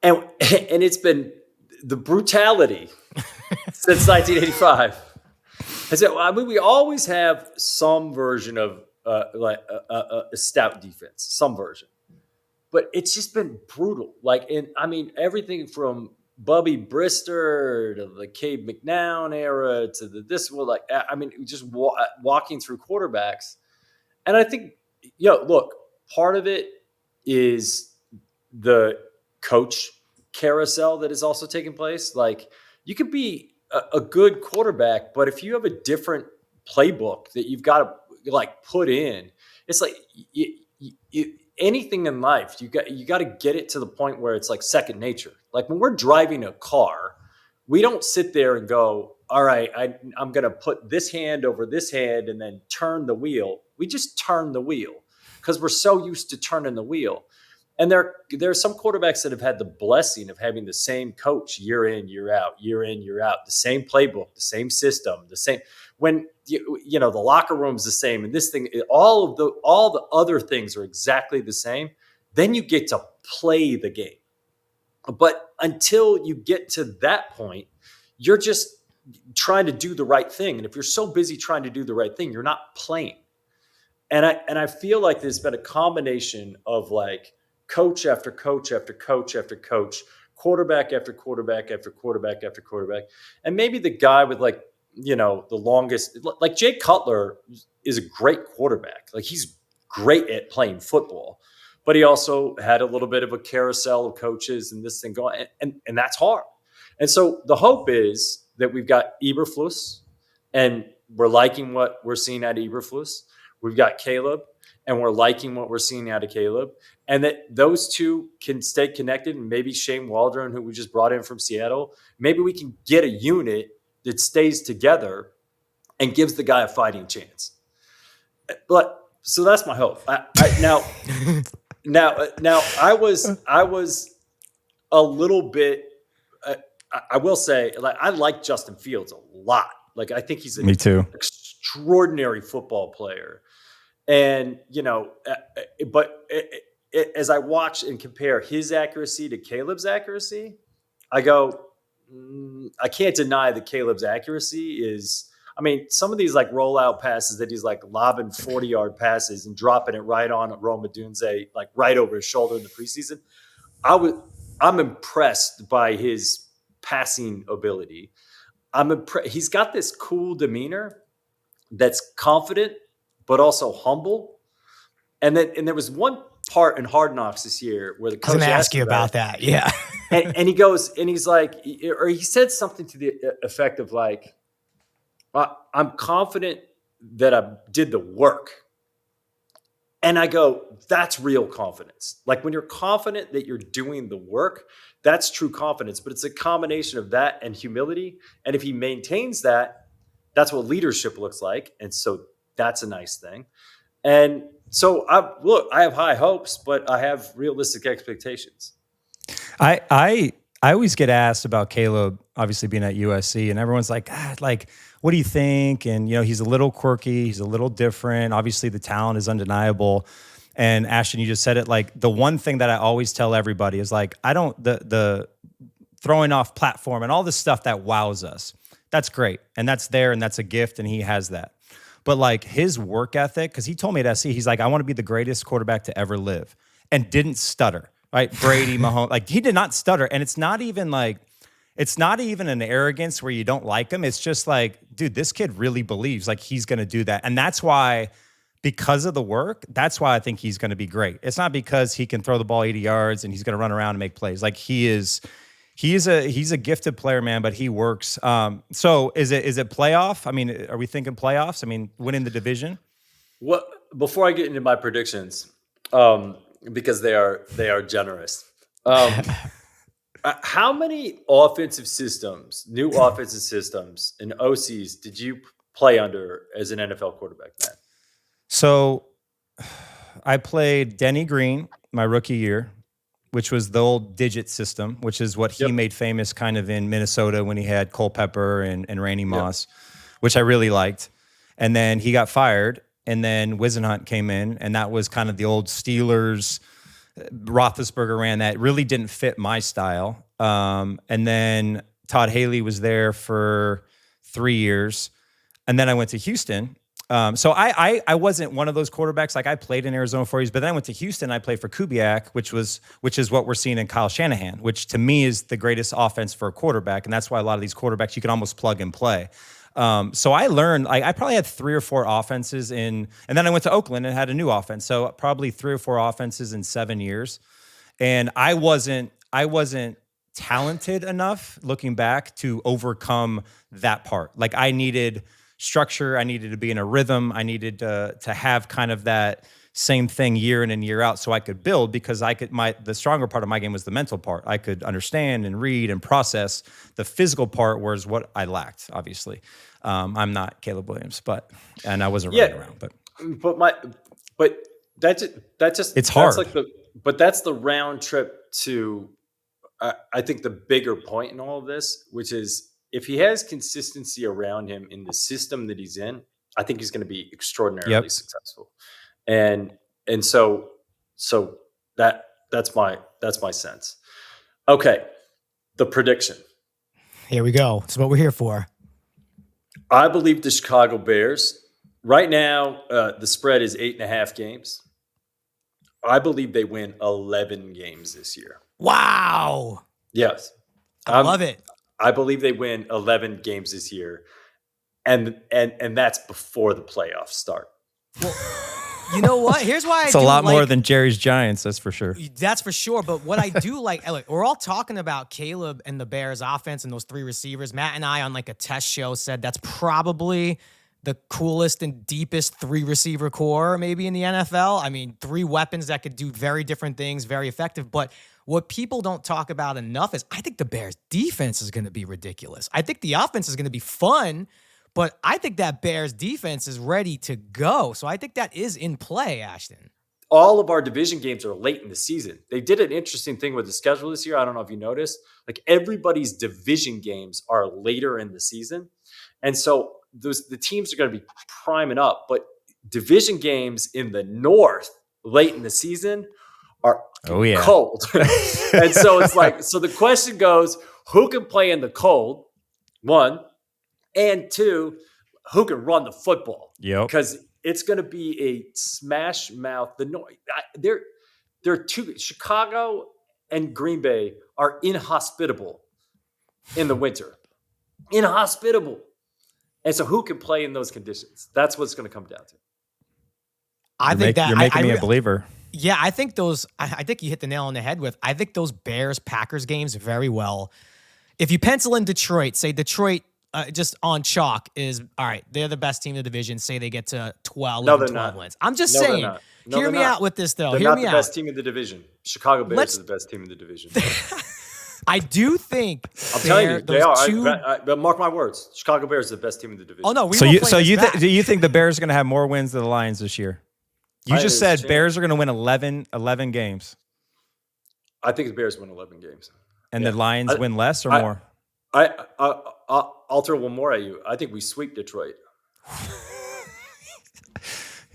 And it's been the brutality since 1985. I mean, we always have some version of a stout defense, some version. But it's just been brutal. Everything from Bubby Brister to the Cade McNown era to just walking through quarterbacks. And I think, look, part of it is the coach carousel that is also taking place. Like, you could be a good quarterback, but if you have a different playbook that you've got to like put in, it's like anything in life, you got to get it to the point where it's like second nature. Like, when we're driving a car, we don't sit there and go, all right, I'm going to put this hand over this hand and then turn the wheel. We just turn the wheel because we're so used to turning the wheel. And there are some quarterbacks that have had the blessing of having the same coach year in, year out, the same playbook, the same system, the same. When the locker room's the same, and this thing, all the other things are exactly the same. Then you get to play the game. But until you get to that point, you're just trying to do the right thing. And if you're so busy trying to do the right thing, you're not playing. And I feel like there's been a combination of like coach after coach after coach after coach, quarterback after quarterback after quarterback after quarterback. And maybe the guy with like, the longest, like Jay Cutler is a great quarterback. Like, he's great at playing football, but he also had a little bit of a carousel of coaches and this thing going, and that's hard. And so the hope is that we've got Eberflus, and we're liking what we're seeing out of Eberflus. We've got Caleb, and we're liking what we're seeing out of Caleb, and that those two can stay connected. And maybe Shane Waldron, who we just brought in from Seattle, maybe we can get a unit that stays together and gives the guy a fighting chance. But so that's my hope. Now I was a little bit. I will say, like, I like Justin Fields a lot. Like, I think he's an extraordinary football player. And, but as I watch and compare his accuracy to Caleb's accuracy, I go, I can't deny that Caleb's accuracy is, some of these like rollout passes that he's like lobbing 40-yard passes and dropping it right on Rome Odunze, like right over his shoulder in the preseason. I'm impressed by his passing ability. He's got this cool demeanor that's confident, but also humble. And there was one part in Hard Knocks this year where the coach asked ask you about that. Yeah. and he goes, and he's like, or he said something to the effect of like, I'm confident that I did the work. And I go, that's real confidence. Like, when you're confident that you're doing the work, that's true confidence. But it's a combination of that and humility. And if he maintains that, that's what leadership looks like. And so that's a nice thing. And so I have high hopes, but I have realistic expectations. I always get asked about Caleb, obviously being at USC, and everyone's like, what do you think? And, he's a little quirky. He's a little different. Obviously, the talent is undeniable. And Ashton, you just said it. Like, the one thing that I always tell everybody is like, the throwing off platform and all this stuff that wows us. That's great. And that's there. And that's a gift. And he has that. But like, his work ethic, because he told me at SC, he's like, I want to be the greatest quarterback to ever live, and didn't stutter. Right? Brady, Mahomes, like, he did not stutter. And it's not even an arrogance where you don't like him. It's just like, dude, this kid really believes like he's going to do that. And that's why, because of the work, that's why I think he's going to be great. It's not because he can throw the ball 80 yards and he's going to run around and make plays. Like, he's a gifted player, man, but he works. So is it playoff? Are we thinking playoffs? Winning the division? Before I get into my predictions, because they are generous. How many offensive systems, new offensive systems, and OCs did you play under as an NFL quarterback, Matt? So I played Denny Green my rookie year, which was the old digit system, which is what he made famous kind of in Minnesota when he had Culpepper and Randy Moss, which I really liked. And then he got fired, and then Wisenhunt came in, and that was kind of the old Steelers. Roethlisberger ran that. It really didn't fit my style. And then Todd Haley was there for 3 years. And then I went to Houston. So I wasn't one of those quarterbacks. Like I played in Arizona for years, but then I went to Houston. I played for Kubiak, which is what we're seeing in Kyle Shanahan, which to me is the greatest offense for a quarterback. And that's why a lot of these quarterbacks, you can almost plug and play. So I learned, I probably had 3 or 4 offenses and then I went to Oakland and had a new offense. So probably 3 or 4 offenses in 7 years. And I wasn't talented enough looking back to overcome that part. Like I needed structure. I needed to be in a rhythm. I needed to have kind of that same thing year in and year out so I could build, because the stronger part of my game was the mental part. I could understand and read and process. The physical part was what I lacked, obviously. I'm not Caleb Williams, and I wasn't running around, but that's just it's hard. But that's the round trip to I think the bigger point in all of this, which is if he has consistency around him in the system that he's in, I think he's going to be extraordinarily successful. And so that's my sense. Okay, the prediction. Here we go. That's what we're here for. I believe the Chicago Bears. Right now, the spread is 8.5 games. I believe they win 11 games this year. Wow. Yes. I love it. I believe they win 11 games this year. And that's before the playoffs start. Well, you know what? Here's why it's a lot more than Jerry's Giants, that's for sure. That's for sure. But what I do like, we're all talking about Caleb and the Bears offense and those 3 receivers. Matt and I on like a test show said that's probably the coolest and deepest 3 receiver core maybe in the NFL. I mean, 3 weapons that could do very different things, very effective. But what people don't talk about enough is I think the Bears defense is going to be ridiculous. I think the offense is going to be fun, but I think that Bears defense is ready to go. So I think that is in play, Ashton. All of our division games are late in the season. They did an interesting thing with the schedule this year. I don't know if you noticed. Like everybody's division games are later in the season. And so the teams are going to be priming up. But division games in the North late in the season are cold. And so it's like, so the question goes, who can play in the cold? 1. And 2, who can run the football? Yep. Because it's going to be a smash mouth. They're 2. Chicago and Green Bay are inhospitable in the winter. Inhospitable. And so who can play in those conditions? That's what's going to come down to. You're making me a believer. Yeah, I think I think you hit the nail on the head with, I think those Bears-Packers games very well. If you pencil in Detroit, say Detroit just on chalk is, all right, they're the best team in the division. Say they get to 12 wins. I'm just saying, hear me out with this, though. They're not the best team in the division. Chicago Bears are the best team in the division. I do think I'm telling you, they are. But mark my words, Chicago Bears are the best team in the division. Oh, no, do you think the Bears are going to have more wins than the Lions this year? You just said Bears are going to win 11 games. I think the Bears win 11 games. And the Lions win less or more? I'll throw one more at you. I think we sweep Detroit.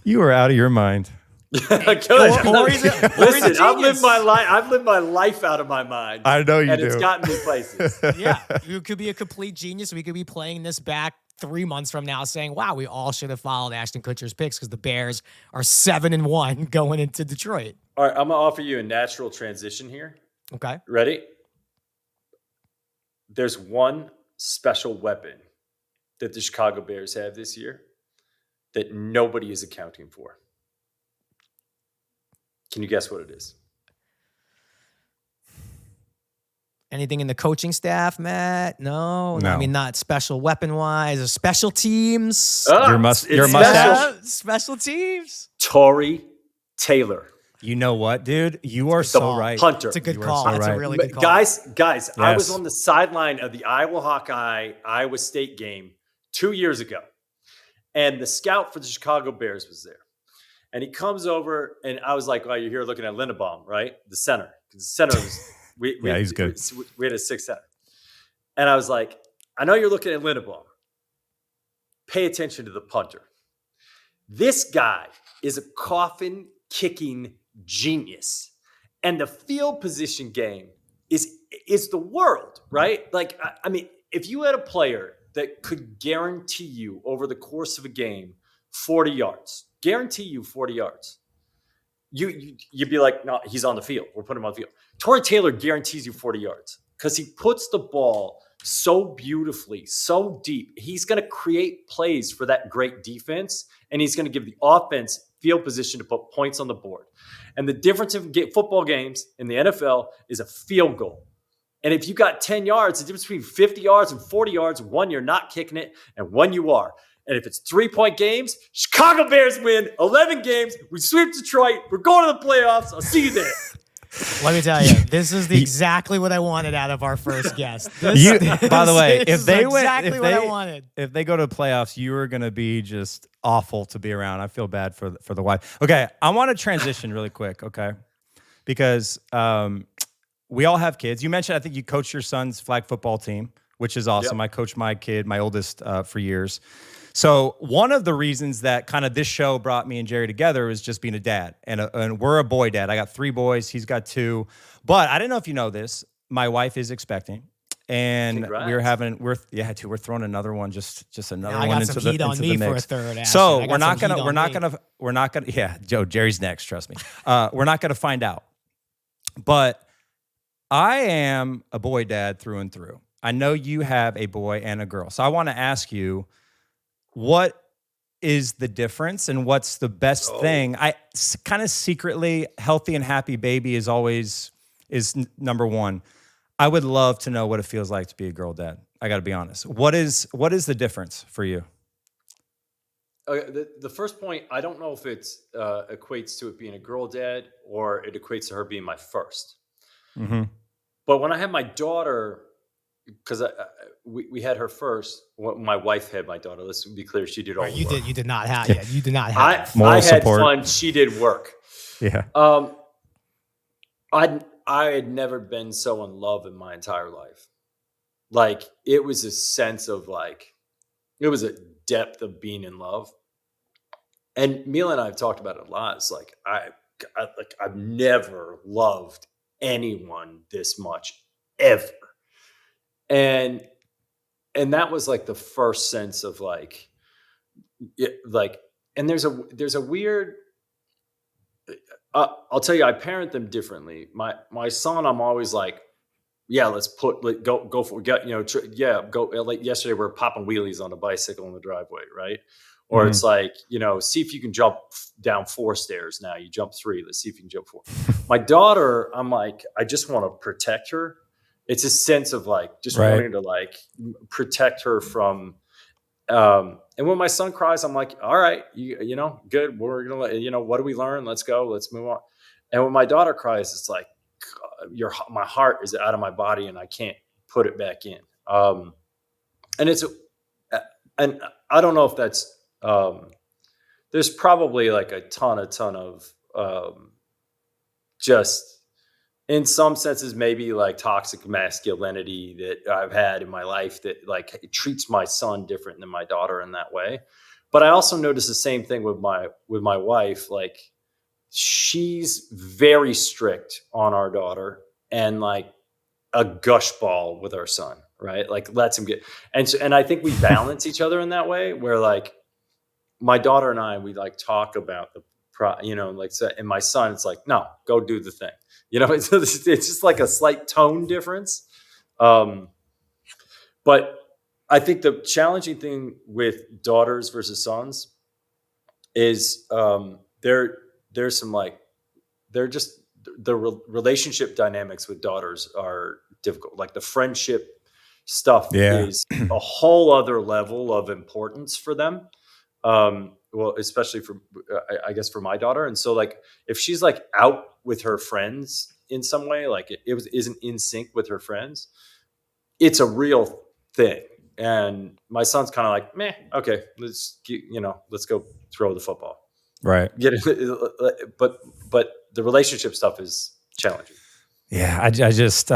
You are out of your mind. Listen, I've lived my life out of my mind. I know you do. And it's gotten me places. Yeah, you could be a complete genius. We could be playing this back 3 months from now saying, wow, we all should have followed Ashton Kutcher's picks because the Bears are 7-1 going into Detroit. All right, I'm going to offer you a natural transition here. Okay. Ready? There's one special weapon that the Chicago Bears have this year that nobody is accounting for. Can you guess what it is? Anything in the coaching staff, Matt? No. I mean, not special weapon-wise. Or special teams. Your mustache. Special teams. Torrey Taylor. You know what, dude? You are so right. Punter. It's a good You call. so That's right. a really good call. Guys, I was on the sideline of the Iowa Hawkeye Iowa State game 2 years ago, and the scout for the Chicago Bears was there. And he comes over, and I was like, "Oh, you're here looking at Linderbaum, right? The center. The center was he's good. We had a 6 center." And I was like, "I know you're looking at Linderbaum. Pay attention to the punter. This guy is a coffin kicking genius, and the field position game is the world, right? Like, I mean, if you had a player that could guarantee you over the course of a game 40 yards, guarantee you 40 yards, you'd be like, no, he's on the field. We're putting him on the field. Torrey Taylor guarantees you 40 yards because he puts the ball so beautifully, so deep. He's going to create plays for that great defense, and he's going to give the offense field position to put points on the board. And the difference in football games in the NFL is a field goal. And if you got 10 yards, the difference between 50 yards and 40 yards, one, you're not kicking it, and one, you are. And if it's 3-point games, Chicago Bears win 11 games. We sweep Detroit. We're going to the playoffs. I'll see you there. Let me tell you, this is exactly what I wanted out of our first guest. By the way, if they win, what I wanted. If they go to the playoffs, you are going to be just awful to be around. I feel bad for the wife. Okay, I want to transition really quick, okay? Because we all have kids. You mentioned, I think you coach your son's flag football team, which is awesome. Yep. I coached my kid, my oldest, for years. So one of the reasons that kind of this show brought me and Jerry together is just being a dad. And we're a boy dad. I got 3 boys. He's got 2. But I didn't know if you know this. My wife is expecting. And Congrats. we're throwing another one, just another now one into the mix. I got some heat on me for a third. Ashton. So we're not gonna. Yeah, Joe, Jerry's next. Trust me. We're not gonna find out. But I am a boy dad through and through. I know you have a boy and a girl. So I want to ask you, what is the difference and what's the best thing? I kind of secretly, healthy and happy baby is number one. I would love to know what it feels like to be a girl dad. I got to be honest. What is the difference for you? The first point, I don't know if it equates to it being a girl dad or it equates to her being my first. Mm-hmm. But when I had my daughter, because we had her first. My wife had my daughter. Let's be clear, she did all the work. You did not have. Yeah, you did not have. Moral I had support. fun. She did work. Yeah. I had never been so in love in my entire life. Like, it was a sense of it was a depth of being in love. And Mila and I have talked about it a lot. It's like I've never loved anyone this much ever. And that was like the first sense of and there's a weird, I'll tell you, I parent them differently. My son, I'm always like, yeah, let's go for it. Go. Like yesterday, we're popping wheelies on a bicycle in the driveway, right? Or it's like, see if you can jump down 4 stairs. Now you jump 3. Let's see if you can jump 4. My daughter, I'm like, I just want to protect her. It's a sense of just wanting to protect her from. And when my son cries, I'm like, all right, you know, good. We're gonna what do we learn? Let's go. Let's move on. And when my daughter cries, it's like my heart is out of my body and I can't put it back in. And I don't know if that's. There's probably a ton of just in some senses maybe toxic masculinity that I've had in my life that it treats my son different than my daughter in that way. But I also notice the same thing with my wife. She's very strict on our daughter and a gush ball with our son, right? Lets him get, and I think we balance each other in that way where my daughter and I, we talk about and my son, it's no, go do the thing. It's just a slight tone difference. But I think the challenging thing with daughters versus sons is there's some the relationship dynamics with daughters are difficult. The friendship stuff is a whole other level of importance for them. well, especially for, I guess for my daughter. And so like, if she's like out with her friends in some way, like isn't in sync with her friends, it's a real thing. And my son's kind of like, meh, okay, let's go throw the football. Right. But the relationship stuff is challenging. Yeah. I just,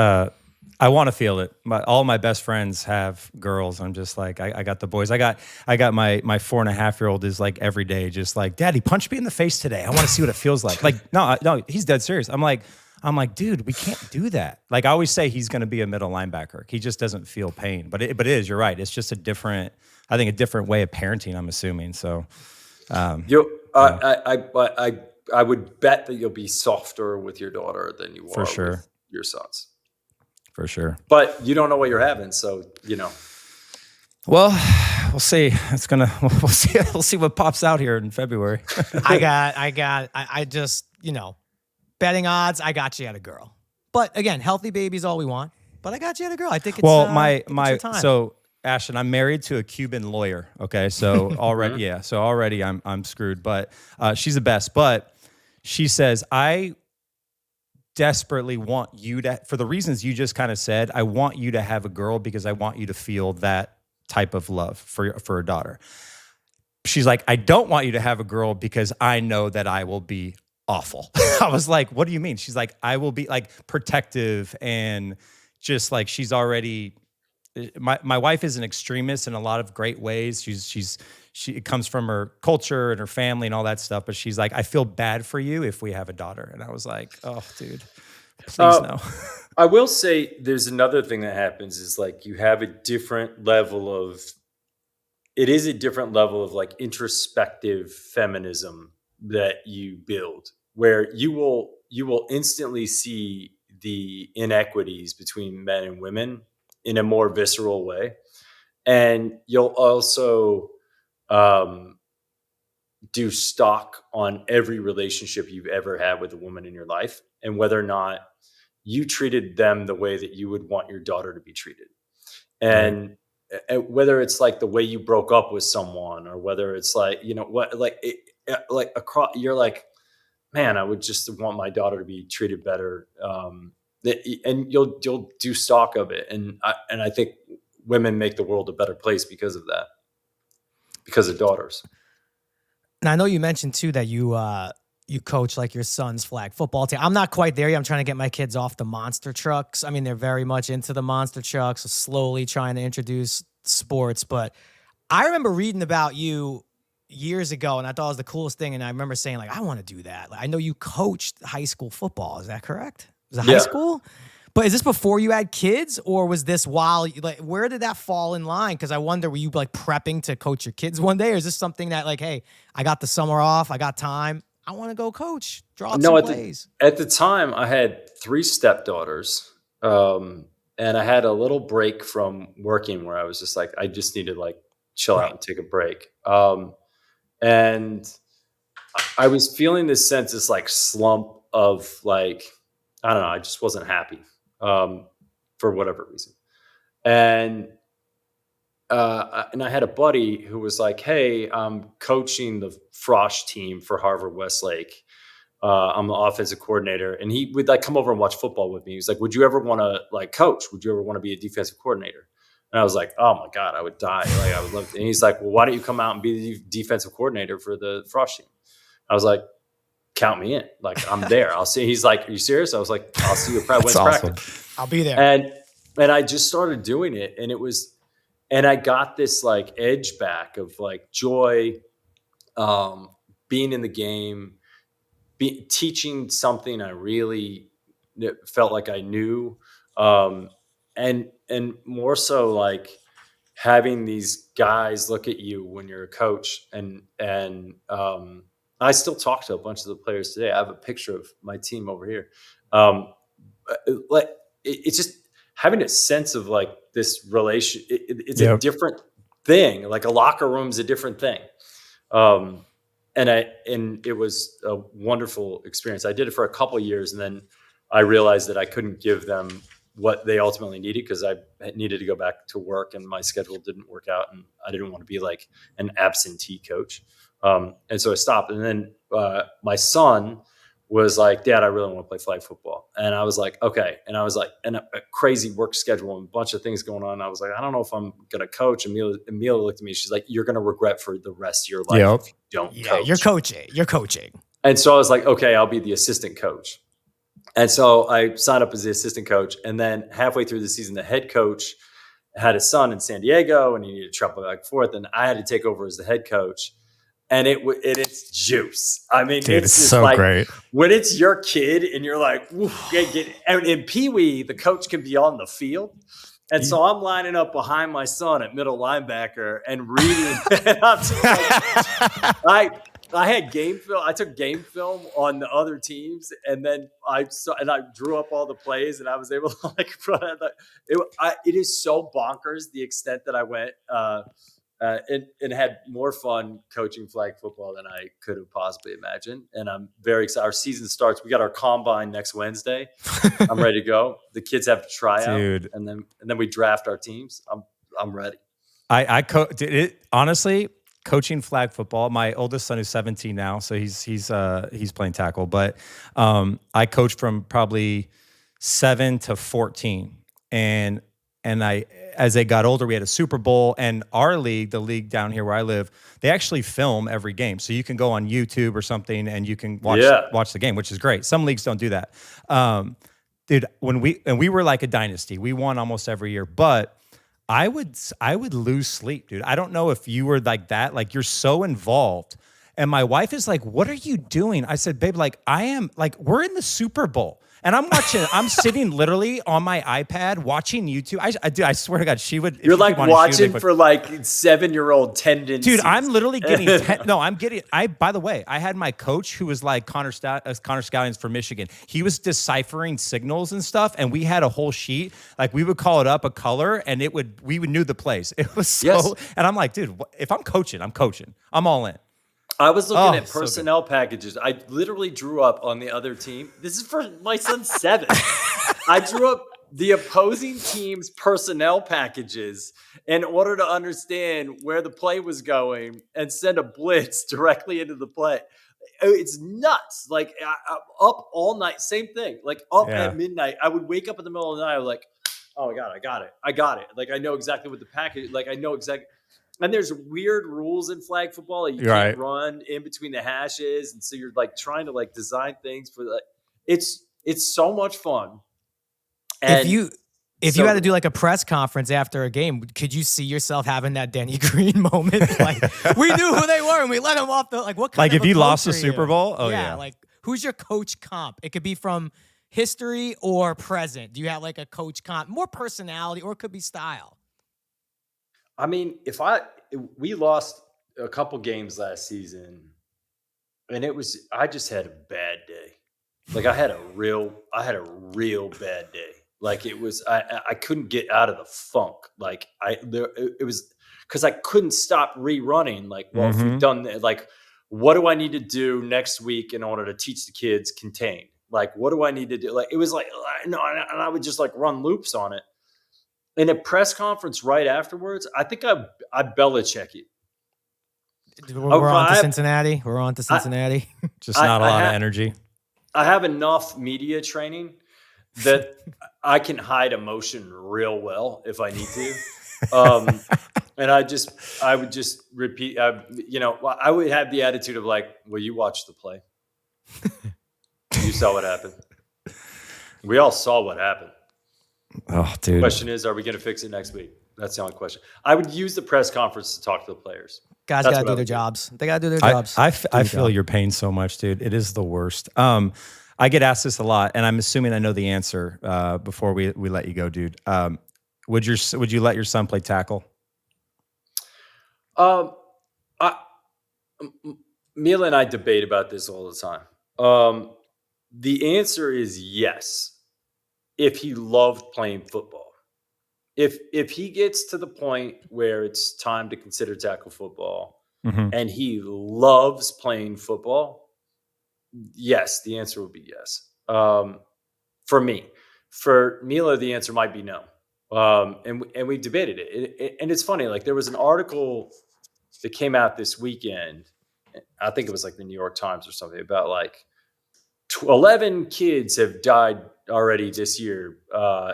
I want to feel it. All my best friends have girls. I'm just like, I got the boys. I got my 4.5-year-old is like every day, just like, Daddy, punch me in the face today. I want to see what it feels like. Like, no, he's dead serious. I'm like, dude, we can't do that. Like I always say, he's going to be a middle linebacker. He just doesn't feel pain. But it is. You're right. It's just a different way of parenting. I'm assuming. So, I would bet that you'll be softer with your daughter than you are with your sons. For sure. But you don't know what you're having, so Well, we'll see. We'll see. We'll see what pops out here in February. I just, betting odds, I got you at a girl. But again, healthy baby's all we want. But I got you at a girl. I think it's so Ashton, I'm married to a Cuban lawyer. Okay, so already, I'm screwed. But she's the best. But she says, I desperately want you to, for the reasons you just kind of said, I want you to have a girl because I want you to feel that type of love for a daughter. She's like, I don't want you to have a girl because I know that I will be awful. I was like, what do you mean? She's like, I will be like protective and just like she's already. My wife is an extremist in a lot of great ways. It comes from her culture and her family and all that stuff. But she's like, I feel bad for you if we have a daughter. And I was like, oh, dude, please no. I will say there's another thing that happens is like you have a different level of like introspective feminism that you build where you will instantly see the inequities between men and women in a more visceral way. And you'll also do stock on every relationship you've ever had with a woman in your life and whether or not you treated them the way that you would want your daughter to be treated. And whether it's like the way you broke up with someone or whether it's like, across, you're like, man, I would just want my daughter to be treated better. And you'll do stock of it. And I think women make the world a better place because of that, because of daughters. And I know you mentioned too that you coach like your son's flag football team. I'm not quite there yet. I'm trying to get my kids off the monster trucks. I mean, they're very much into the monster trucks, so slowly trying to introduce sports. But I remember reading about you years ago, and I thought it was the coolest thing. And I remember saying, like, I want to do that. Like, I know you coached high school football. Is that correct? Was it high school? But is this before you had kids, or was this while? Like, where did that fall in line? Because I wonder, were you like prepping to coach your kids one day, or is this something that like, hey, I got the summer off, I got time, I want to go coach, draw up some plays? At the time, I had 3 stepdaughters, and I had a little break from working where I was just like, I just need to like chill out and take a break. And I was feeling this like slump of like, I don't know, I just wasn't happy for whatever reason. And I had a buddy who was like, hey, I'm coaching the Frosh team for Harvard Westlake. I'm the offensive coordinator. And he would like come over and watch football with me. He was like, would you ever want to like coach? Would you ever want to be a defensive coordinator? And I was like, oh my God, I would die. Like I would love to. And he's like, well, why don't you come out and be the defensive coordinator for the Frosh team? I was like, count me in. Like I'm there. I'll see. He's like, are you serious? I was like, I'll see you at practice. I'll be there. And I just started doing it. And I got this like edge back of like joy, being in the game, teaching something I really felt like I knew. And more so like having these guys look at you when you're a coach and I still talk to a bunch of the players today. I have a picture of my team over here. It's just having a sense of like this relation. It's a different thing. Like a locker room is a different thing. And it was a wonderful experience. I did it for a couple of years, and then I realized that I couldn't give them what they ultimately needed because I needed to go back to work, and my schedule didn't work out, and I didn't want to be like an absentee coach. And so I stopped. And then my son was like, Dad, I really want to play flag football. And I was like, okay. And I was like, and a crazy work schedule and a bunch of things going on. And I was like, I don't know if I'm going to coach. Amelia looked at me. She's like, you're going to regret for the rest of your life if you don't coach. You're coaching. And so I was like, okay, I'll be the assistant coach. And so I signed up as the assistant coach. And then halfway through the season, the head coach had a son in San Diego and he needed to travel back and forth. And I had to take over as the head coach. And it's juice. I mean, dude, it's just so like, great when it's your kid and you're like, and in Pee Wee, the coach can be on the field. And so I'm lining up behind my son at middle linebacker and reading. And I'm just like, I had game film. I took game film on the other teams, and then I drew up all the plays, and I was able to it is so bonkers the extent that I went. And had more fun coaching flag football than I could have possibly imagined. And I'm very excited. Our season starts. We got our combine next Wednesday. I'm ready to go. The kids have to try out, and then we draft our teams. I'm ready. Honestly, coaching flag football. My oldest son is 17 now, so he's playing tackle. But I coached from probably 7 to 14, and as they got older, we had a Super Bowl, and our league, the league down here where I live, they actually film every game. So you can go on YouTube or something and you can watch the game, which is great. Some leagues don't do that. Dude, when we were like a dynasty, we won almost every year, but I would lose sleep, dude. I don't know if you were like that, like you're so involved. And my wife is like, what are you doing? I said, babe, like we're in the Super Bowl. And I'm sitting literally on my iPad watching YouTube. I swear to God, she would. You're like watching for like 7-year-old tendencies. Dude, I'm literally getting, by the way, I had my coach who was like Connor Scallions for Michigan. He was deciphering signals and stuff. And we had a whole sheet. Like we would call it up a color and we would knew the plays. It was so, and I'm like, dude, if I'm coaching. I'm all in. I was looking at personnel packages. I literally drew up on the other team. This is for my son's 7. I drew up the opposing team's personnel packages in order to understand where the play was going and send a blitz directly into the play. It's nuts. Like I'm up all night. Same thing. Like at midnight. I would wake up in the middle of the night. I was like, oh my God, I got it. Like I know exactly what the package. Like I know exactly. And there's weird rules in flag football. Like you can't run in between the hashes. And so you're like trying to like design things for like, it's so much fun. And if you had to do like a press conference after a game, could you see yourself having that Denny Green moment? Like we knew who they were and we let them off the, like what kind like of if you lost the Super Bowl? Oh yeah. Like who's your coach comp? It could be from history or present. Do you have like a coach comp, more personality, or it could be style? I mean, we lost a couple games last season, and I just had a bad day. Like I had a real bad day. Like it was, I couldn't get out of the funk. Like it was because I couldn't stop rerunning. Like, well, if we've done that, like, what do I need to do next week in order to teach the kids contain? Like, what do I need to do? Like, it was like, no, and I would just like run loops on it. In a press conference right afterwards, I think I Belichick it. We're on to Cincinnati. We're on to Cincinnati. Just not a lot of energy. I have enough media training that I can hide emotion real well if I need to. And I would just repeat, I would have the attitude of like, well, you watched the play. You saw what happened. We all saw what happened. Oh, dude. The question is, are we going to fix it next week? That's the only question. I would use the press conference to talk to the players. Guys got to do their jobs. They got to do their jobs. I feel your pain so much, dude. It is the worst. I get asked this a lot, and I'm assuming I know the answer before we let you go, dude. Would you let your son play tackle? Mila and I debate about this all the time. The answer is yes. If he loved playing football, if he gets to the point where it's time to consider tackle football and he loves playing football, yes, the answer would be yes. For me, for Mila, the answer might be no. And we debated it. And it's funny, like there was an article that came out this weekend I think it was like the New York Times or something about like 11 kids have died already this year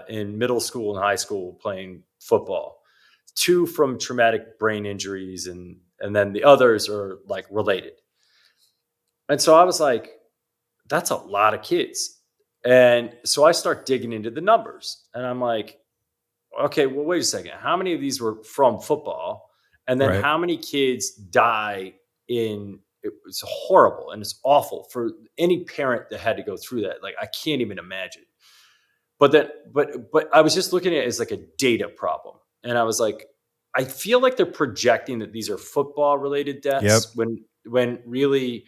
in middle school and high school playing football. 2 from traumatic brain injuries, and then the others are like related. And so I was like, that's a lot of kids. And so I start digging into the numbers, and I'm like, okay, well, wait a second. How many of these were from football? And then how many kids die in, it was horrible and it's awful for any parent that had to go through that. Like, I can't even imagine. But I was just looking at it as like a data problem. And I was like, I feel like they're projecting that these are football related deaths when really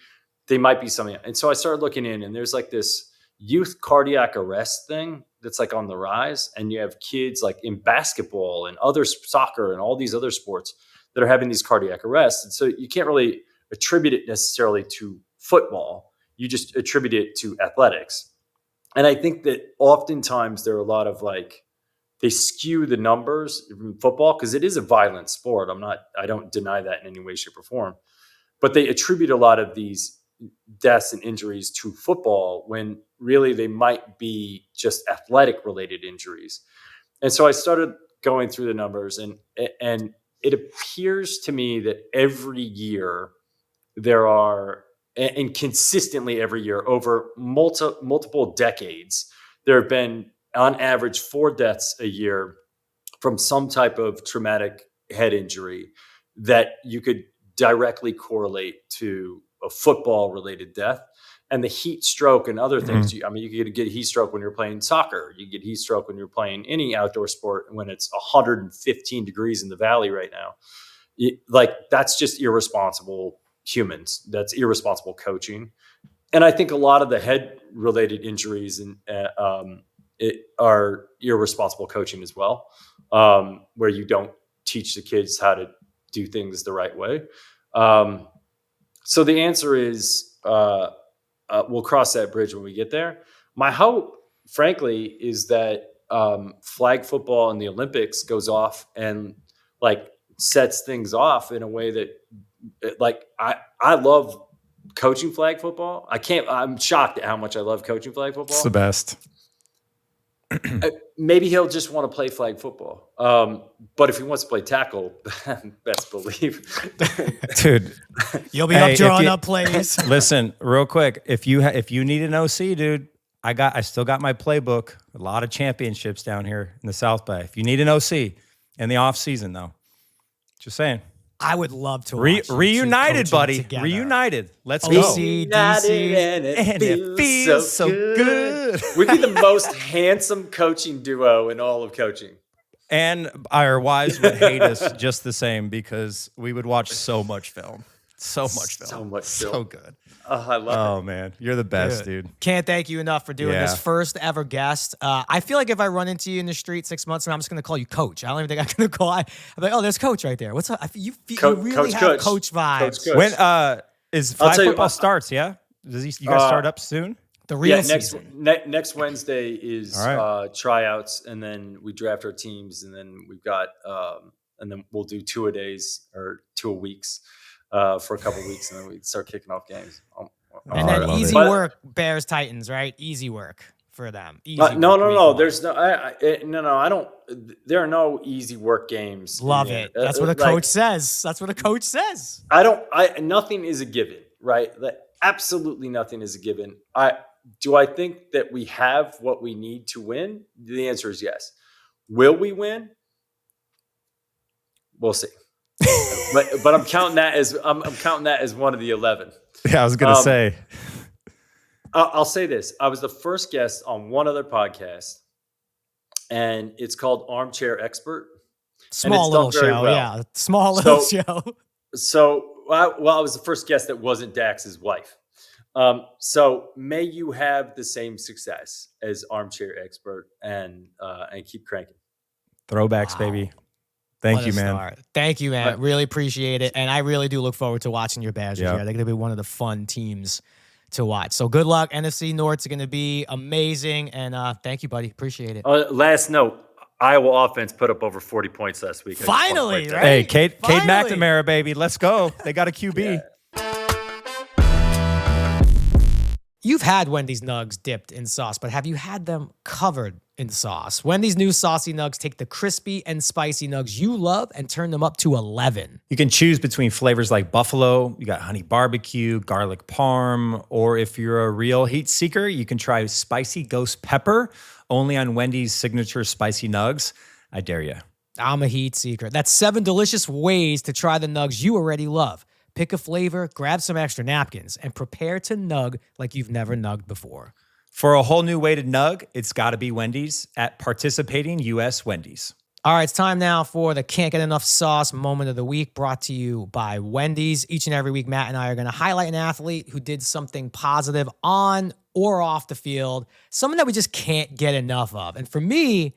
they might be something. And so I started looking in, and there's like this youth cardiac arrest thing that's like on the rise. And you have kids like in basketball and other soccer and all these other sports that are having these cardiac arrests. And so you can't really attribute it necessarily to football. You just attribute it to athletics. And I think that oftentimes there are a lot of like, they skew the numbers in football because it is a violent sport. I don't deny that in any way, shape, or form. But they attribute a lot of these deaths and injuries to football when really they might be just athletic related injuries. And so I started going through the numbers, and it appears to me that every year there are, and consistently every year over multiple decades, there have been on average 4 deaths a year from some type of traumatic head injury that you could directly correlate to a football related death. And the heat stroke and other things. I mean, you could get heat stroke when you're playing soccer. You get heat stroke when you're playing any outdoor sport when it's 115 degrees in the valley right now. Like, that's just irresponsible humans. That's irresponsible coaching. And I think a lot of the head related injuries are irresponsible coaching as well, where you don't teach the kids how to do things the right way. So the answer is, we'll cross that bridge when we get there. My hope, frankly, is that flag football in the Olympics goes off and like sets things off in a way that, like, I love coaching flag football. I'm shocked at how much I love coaching flag football. It's the best. Maybe he'll just want to play flag football. But if he wants to play tackle, best believe. Dude. You'll be up drawing up plays. Listen, real quick. If you need an OC, dude, I still got my playbook. A lot of championships down here in the South Bay. If you need an OC in the off season, though, just saying. I would love to watch reunited, buddy. together. Reunited. Let's go. DC, and it feels so good. We'd be the most handsome coaching duo in all of coaching. And our wives would hate us just the same because we would watch so much film. So good. I love it. Oh, man. You're the best, dude. Can't thank you enough for doing this first ever guest. I feel like if I run into you in the street 6 months from now, I'm just going to call you Coach. I don't even think I'm going to call. I'm like, oh, there's Coach right there. What's up? You really have Coach vibes. Coach. When is flag football starts, yeah? You guys start up soon? The real season. Next Wednesday is tryouts, and then we draft our teams, and then we've got and then we'll do 2 a days or 2 a weeks for a couple of weeks, and then we start kicking off games. And then easy work, Bears Titans, right? Easy work for them. No. There's no. I don't. There are no easy work games. Love it. That's what a coach says. That's what a coach says. Nothing is a given, right? Absolutely nothing is a given. Do I think that we have what we need to win? The answer is yes. Will we win? We'll see. but I'm counting that as one of the 11. Yeah, I was gonna say. I'll say this: I was the first guest on one other podcast, and it's called Armchair Expert. Small little show, yeah. Small little show. So, I was the first guest that wasn't Dax's wife. So may you have the same success as Armchair Expert, and keep cranking. Throwbacks, baby. Thank you, man. Start. Thank you, man. Really appreciate it. And I really do look forward to watching your Bears. They're going to be one of the fun teams to watch. So good luck. NFC North's going to be amazing. And thank you, buddy. Appreciate it. Last note, Iowa offense put up over 40 points last week. Finally, right? Hey, Cade McNamara, baby. Let's go. They got a QB. Yeah. You've had Wendy's nugs dipped in sauce, but have you had them covered in sauce? Wendy's new saucy nugs take the crispy and spicy nugs you love and turn them up to 11. You can choose between flavors like buffalo, you got honey barbecue, garlic parm, or if you're a real heat seeker, you can try spicy ghost pepper, only on Wendy's signature spicy nugs. I dare you. I'm a heat seeker. That's 7 delicious ways to try the nugs you already love. Pick a flavor, grab some extra napkins, and prepare to nug like you've never nugged before. For a whole new way to nug, it's got to be Wendy's at participating U.S. Wendy's. All right, it's time now for the Can't Get Enough Sauce Moment of the Week, brought to you by Wendy's. Each and every week, Matt and I are going to highlight an athlete who did something positive on or off the field, something that we just can't get enough of. And for me,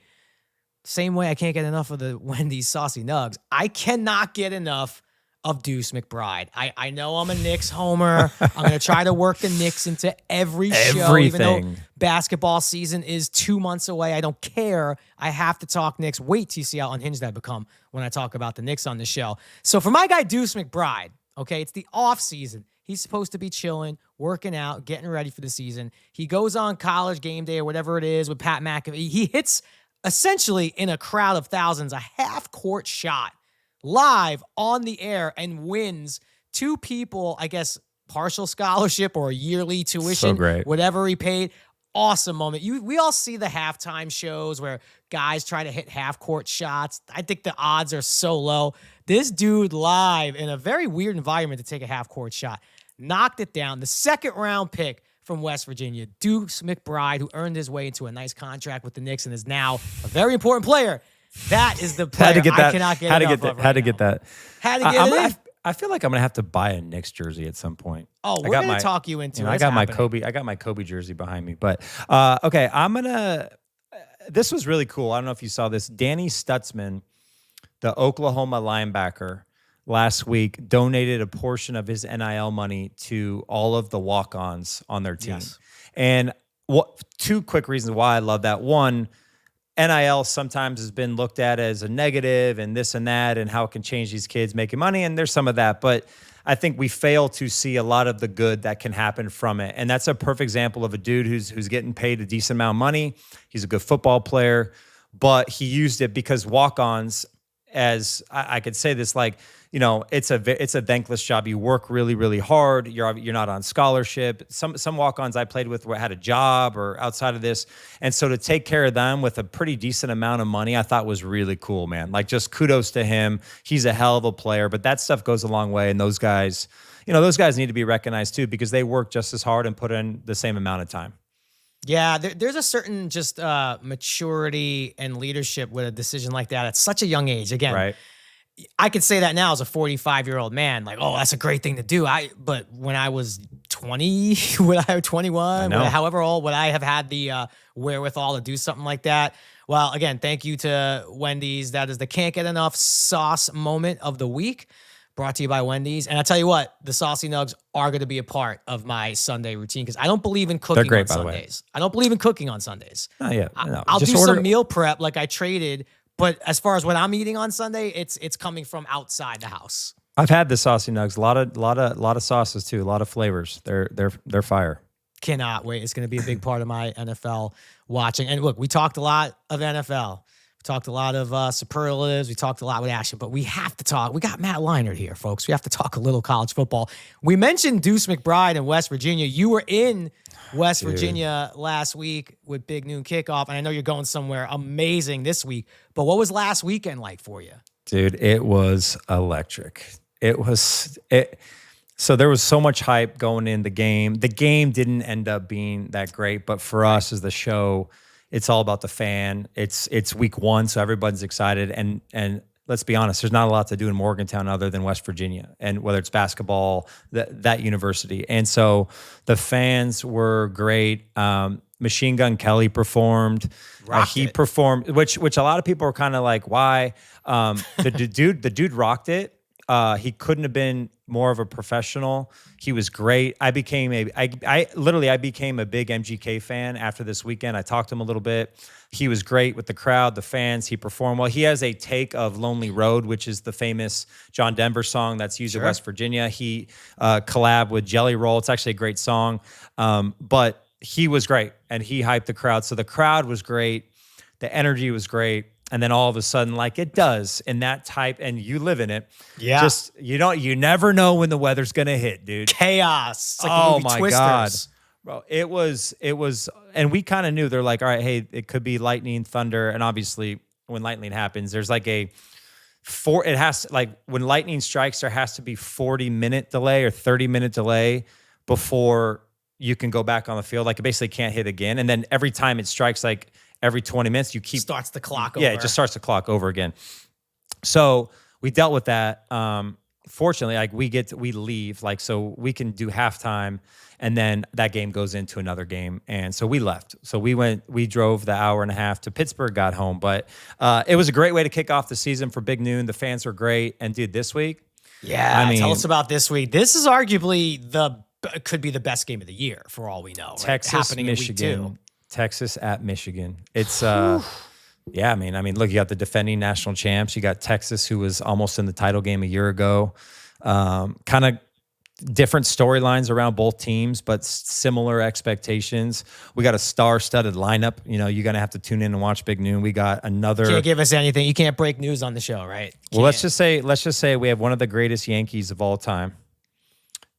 same way I can't get enough of the Wendy's saucy nugs, I cannot get enough of Deuce McBride. I know I'm a Knicks homer. I'm going to try to work the Knicks into every show, even though basketball season is 2 months away. I don't care. I have to talk Knicks. Wait till you see how unhinged I become when I talk about the Knicks on the show. So for my guy, Deuce McBride, okay, it's the offseason. He's supposed to be chilling, working out, getting ready for the season. He goes on College Game Day or whatever it is with Pat McAfee. He hits essentially in a crowd of thousands a half-court shot live on the air and wins 2 people, I guess, partial scholarship or a yearly tuition, so great. Whatever he paid. Awesome moment. We all see the halftime shows where guys try to hit half-court shots. I think the odds are so low. This dude live in a very weird environment to take a half-court shot. Knocked it down. The second-round pick from West Virginia, Deuce McBride, who earned his way into a nice contract with the Knicks and is now a very important player. That is the player I cannot get enough of. Had to get that. Had to get it. I feel like I'm gonna have to buy a Knicks jersey at some point. Oh, we're gonna talk you into it. I got my Kobe jersey behind me. But okay, this was really cool. I don't know if you saw this. Danny Stutzman, the Oklahoma linebacker, last week donated a portion of his NIL money to all of the walk-ons on their team. Yes. And 2 quick reasons why I love that. One, NIL sometimes has been looked at as a negative and this and that and how it can change these kids making money. And there's some of that, but I think we fail to see a lot of the good that can happen from it. And that's a perfect example of a dude who's getting paid a decent amount of money. He's a good football player, but he used it because walk-ons, as I could say this, like, you know, it's a thankless job. You work really, really hard. You're not on scholarship. Some walk-ons I played with had a job or outside of this. And so to take care of them with a pretty decent amount of money, I thought was really cool, man. Like, just kudos to him. He's a hell of a player, but that stuff goes a long way. And those guys need to be recognized too, because they work just as hard and put in the same amount of time. Yeah, there's a certain just maturity and leadership with a decision like that at such a young age. Again, right. I could say that now as a 45-year-old man, like, oh, that's a great thing to do. But when I was 20, when I was 21, however old, would I have had the wherewithal to do something like that? Well, again, thank you to Wendy's. That is the Can't Get Enough Sauce Moment of the Week, brought to you by Wendy's. And I tell you what, the saucy nugs are going to be a part of my Sunday routine because I don't believe in cooking on Sundays. I don't believe in cooking on Sundays. Oh, yeah. I'll do some meal prep like I traded. But as far as what I'm eating on Sunday, it's coming from outside the house. I've had the saucy nugs. A lot of sauces too. A lot of flavors. They're fire. Cannot wait. It's going to be a big part of my NFL watching. And look, we talked a lot of NFL. We talked a lot of superlatives. We talked a lot with Ashton. But we have to talk. We got Matt Leinart here, folks. We have to talk a little college football. We mentioned Deuce McBride in West Virginia. You were in West Virginia last week with Big Noon Kickoff, and I know you're going somewhere amazing this week, but what was last weekend like for you? Dude, it was electric. So there was so much hype going in the game. The game didn't end up being that great, but for us as the show, it's all about the fan. It's week 1, so everybody's excited, and let's be honest, there's not a lot to do in Morgantown other than West Virginia, and whether it's basketball, that university. And so the fans were great. Machine Gun Kelly performed. He performed, which a lot of people were kind of like, why? The dude rocked it. He couldn't have been more of a professional. He was great. I became a big MGK fan after this weekend. I talked to him a little bit. He was great with the crowd, the fans. He performed well. He has a take of Lonely Road, which is the famous John Denver song that's used in West Virginia. He collabed with Jelly Roll. It's actually a great song. But he was great, and he hyped the crowd. So the crowd was great. The energy was great. And then all of a sudden, like it does in that type, and you live in it. Yeah. Just, you never know when the weather's going to hit, dude. Chaos. It's like the movie Twisters. God. Bro, it was, and we kind of knew. They're like, all right, hey, it could be lightning, thunder. And obviously when lightning happens, there's like when lightning strikes, there has to be 40-minute delay or 30-minute delay before you can go back on the field. Like it basically can't hit again. And then every time it strikes, like every 20 minutes, you keep starts the clock over. Yeah, it just starts the clock over again. So we dealt with that. Fortunately, like we leave, like so we can do halftime, and then that game goes into another game. And so we left. So we drove the hour and a half to Pittsburgh, got home. But it was a great way to kick off the season for Big Noon. The fans were great. And dude, this week, tell us about this week. This is arguably could be the best game of the year for all we know. Texas, right? Happening Michigan. in week 2. Texas at Michigan. It's yeah, I mean, look, you got the defending national champs. You got Texas, who was almost in the title game a year ago. Kind of different storylines around both teams, but similar expectations. We got a star-studded lineup. You're gonna have to tune in and watch Big Noon. We got another. Can't give us anything. You can't break news on the show, right? Well, let's just say we have one of the greatest Yankees of all time,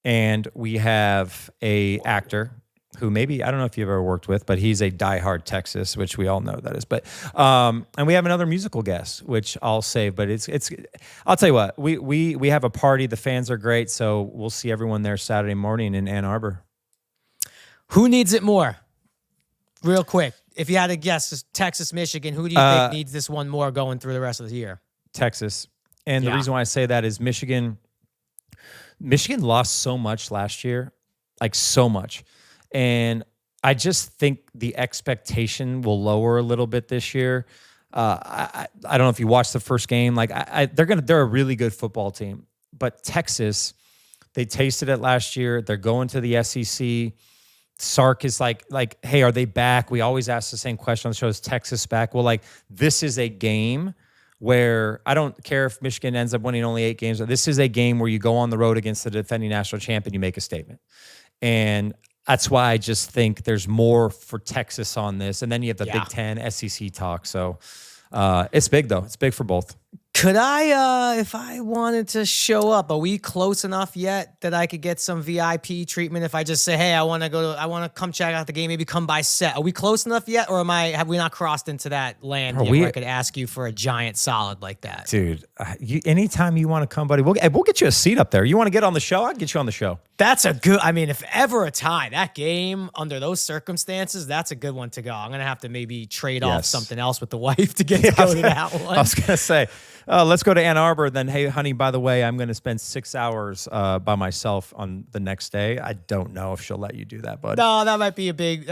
and we have a actor who maybe, I don't know if you've ever worked with, but he's a diehard Texas, which we all know that is. But and we have another musical guest, which I'll save. But it's I'll tell you what, we have a party. The fans are great, so we'll see everyone there Saturday morning in Ann Arbor. Who needs it more? Real quick, if you had to guess, Texas, Michigan, who do you think needs this one more going through the rest of the year? Texas, and the reason why I say that is Michigan lost so much last year, like so much. And I just think the expectation will lower a little bit this year. I don't know if you watched the first game. Like they're a really good football team. But Texas, they tasted it last year. They're going to the SEC. Sark is like, hey, are they back? We always ask the same question on the show: is Texas back? Well, like this is a game where I don't care if Michigan ends up winning only 8 games. This is a game where you go on the road against the defending national champion. You make a statement, and that's why I just think there's more for Texas on this. And then you have the Big Ten, SEC talk. So it's big, though. It's big for both. Could I, if I wanted to show up, are we close enough yet that I could get some VIP treatment if I just say, hey, I want to come check out the game, maybe come by set? Are we close enough yet, or have we not crossed into that land yet where I could ask you for a giant solid like that? Dude, anytime you want to come, buddy, we'll get you a seat up there. You want to get on the show? I'll get you on the show. That's a good, if ever a tie, that game under those circumstances, that's a good one to go. I'm going to have to maybe trade off something else with the wife to get to go to that one. I was going to say, let's go to Ann Arbor. Then, hey, honey, by the way, I'm going to spend 6 hours by myself on the next day. I don't know if she'll let you do that, bud. No, that might be a big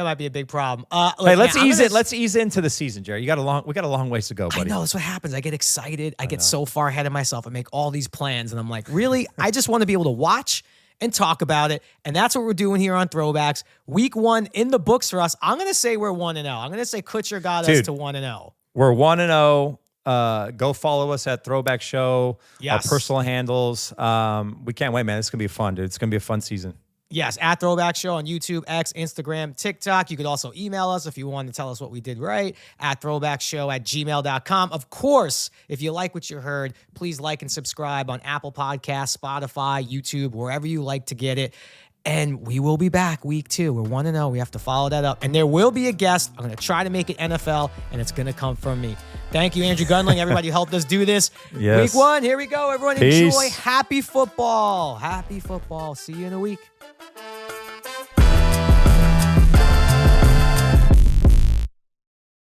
problem. Hey, let's ease into the season, Jerry. We got a long ways to go, buddy. I know that's what happens. I get excited. I get so far ahead of myself. I make all these plans, and I'm like, really? I just want to be able to watch and talk about it. And that's what we're doing here on Throwbacks. Week 1 in the books for us. I'm going to say we're 1-0. I'm going to say Kutcher got us to 1-0. We're 1-0. Go follow us at Throwback Show. Yes. Our personal handles. We can't wait, man. It's going to be fun, dude. It's going to be a fun season. Yes, at Throwback Show on YouTube, X, Instagram, TikTok. You could also email us if you want to tell us what we did right at throwbackshow@gmail.com. Of course, if you like what you heard, please like and subscribe on Apple Podcasts, Spotify, YouTube, wherever you like to get it. And we will be back week 2. We're 1-0. We have to follow that up. And there will be a guest. I'm going to try to make it NFL, and it's going to come from me. Thank you, Andrew Gunling. Everybody who helped us do this. Yes. Week 1, here we go. Everyone Peace. Enjoy. Happy football. Happy football. See you in a week.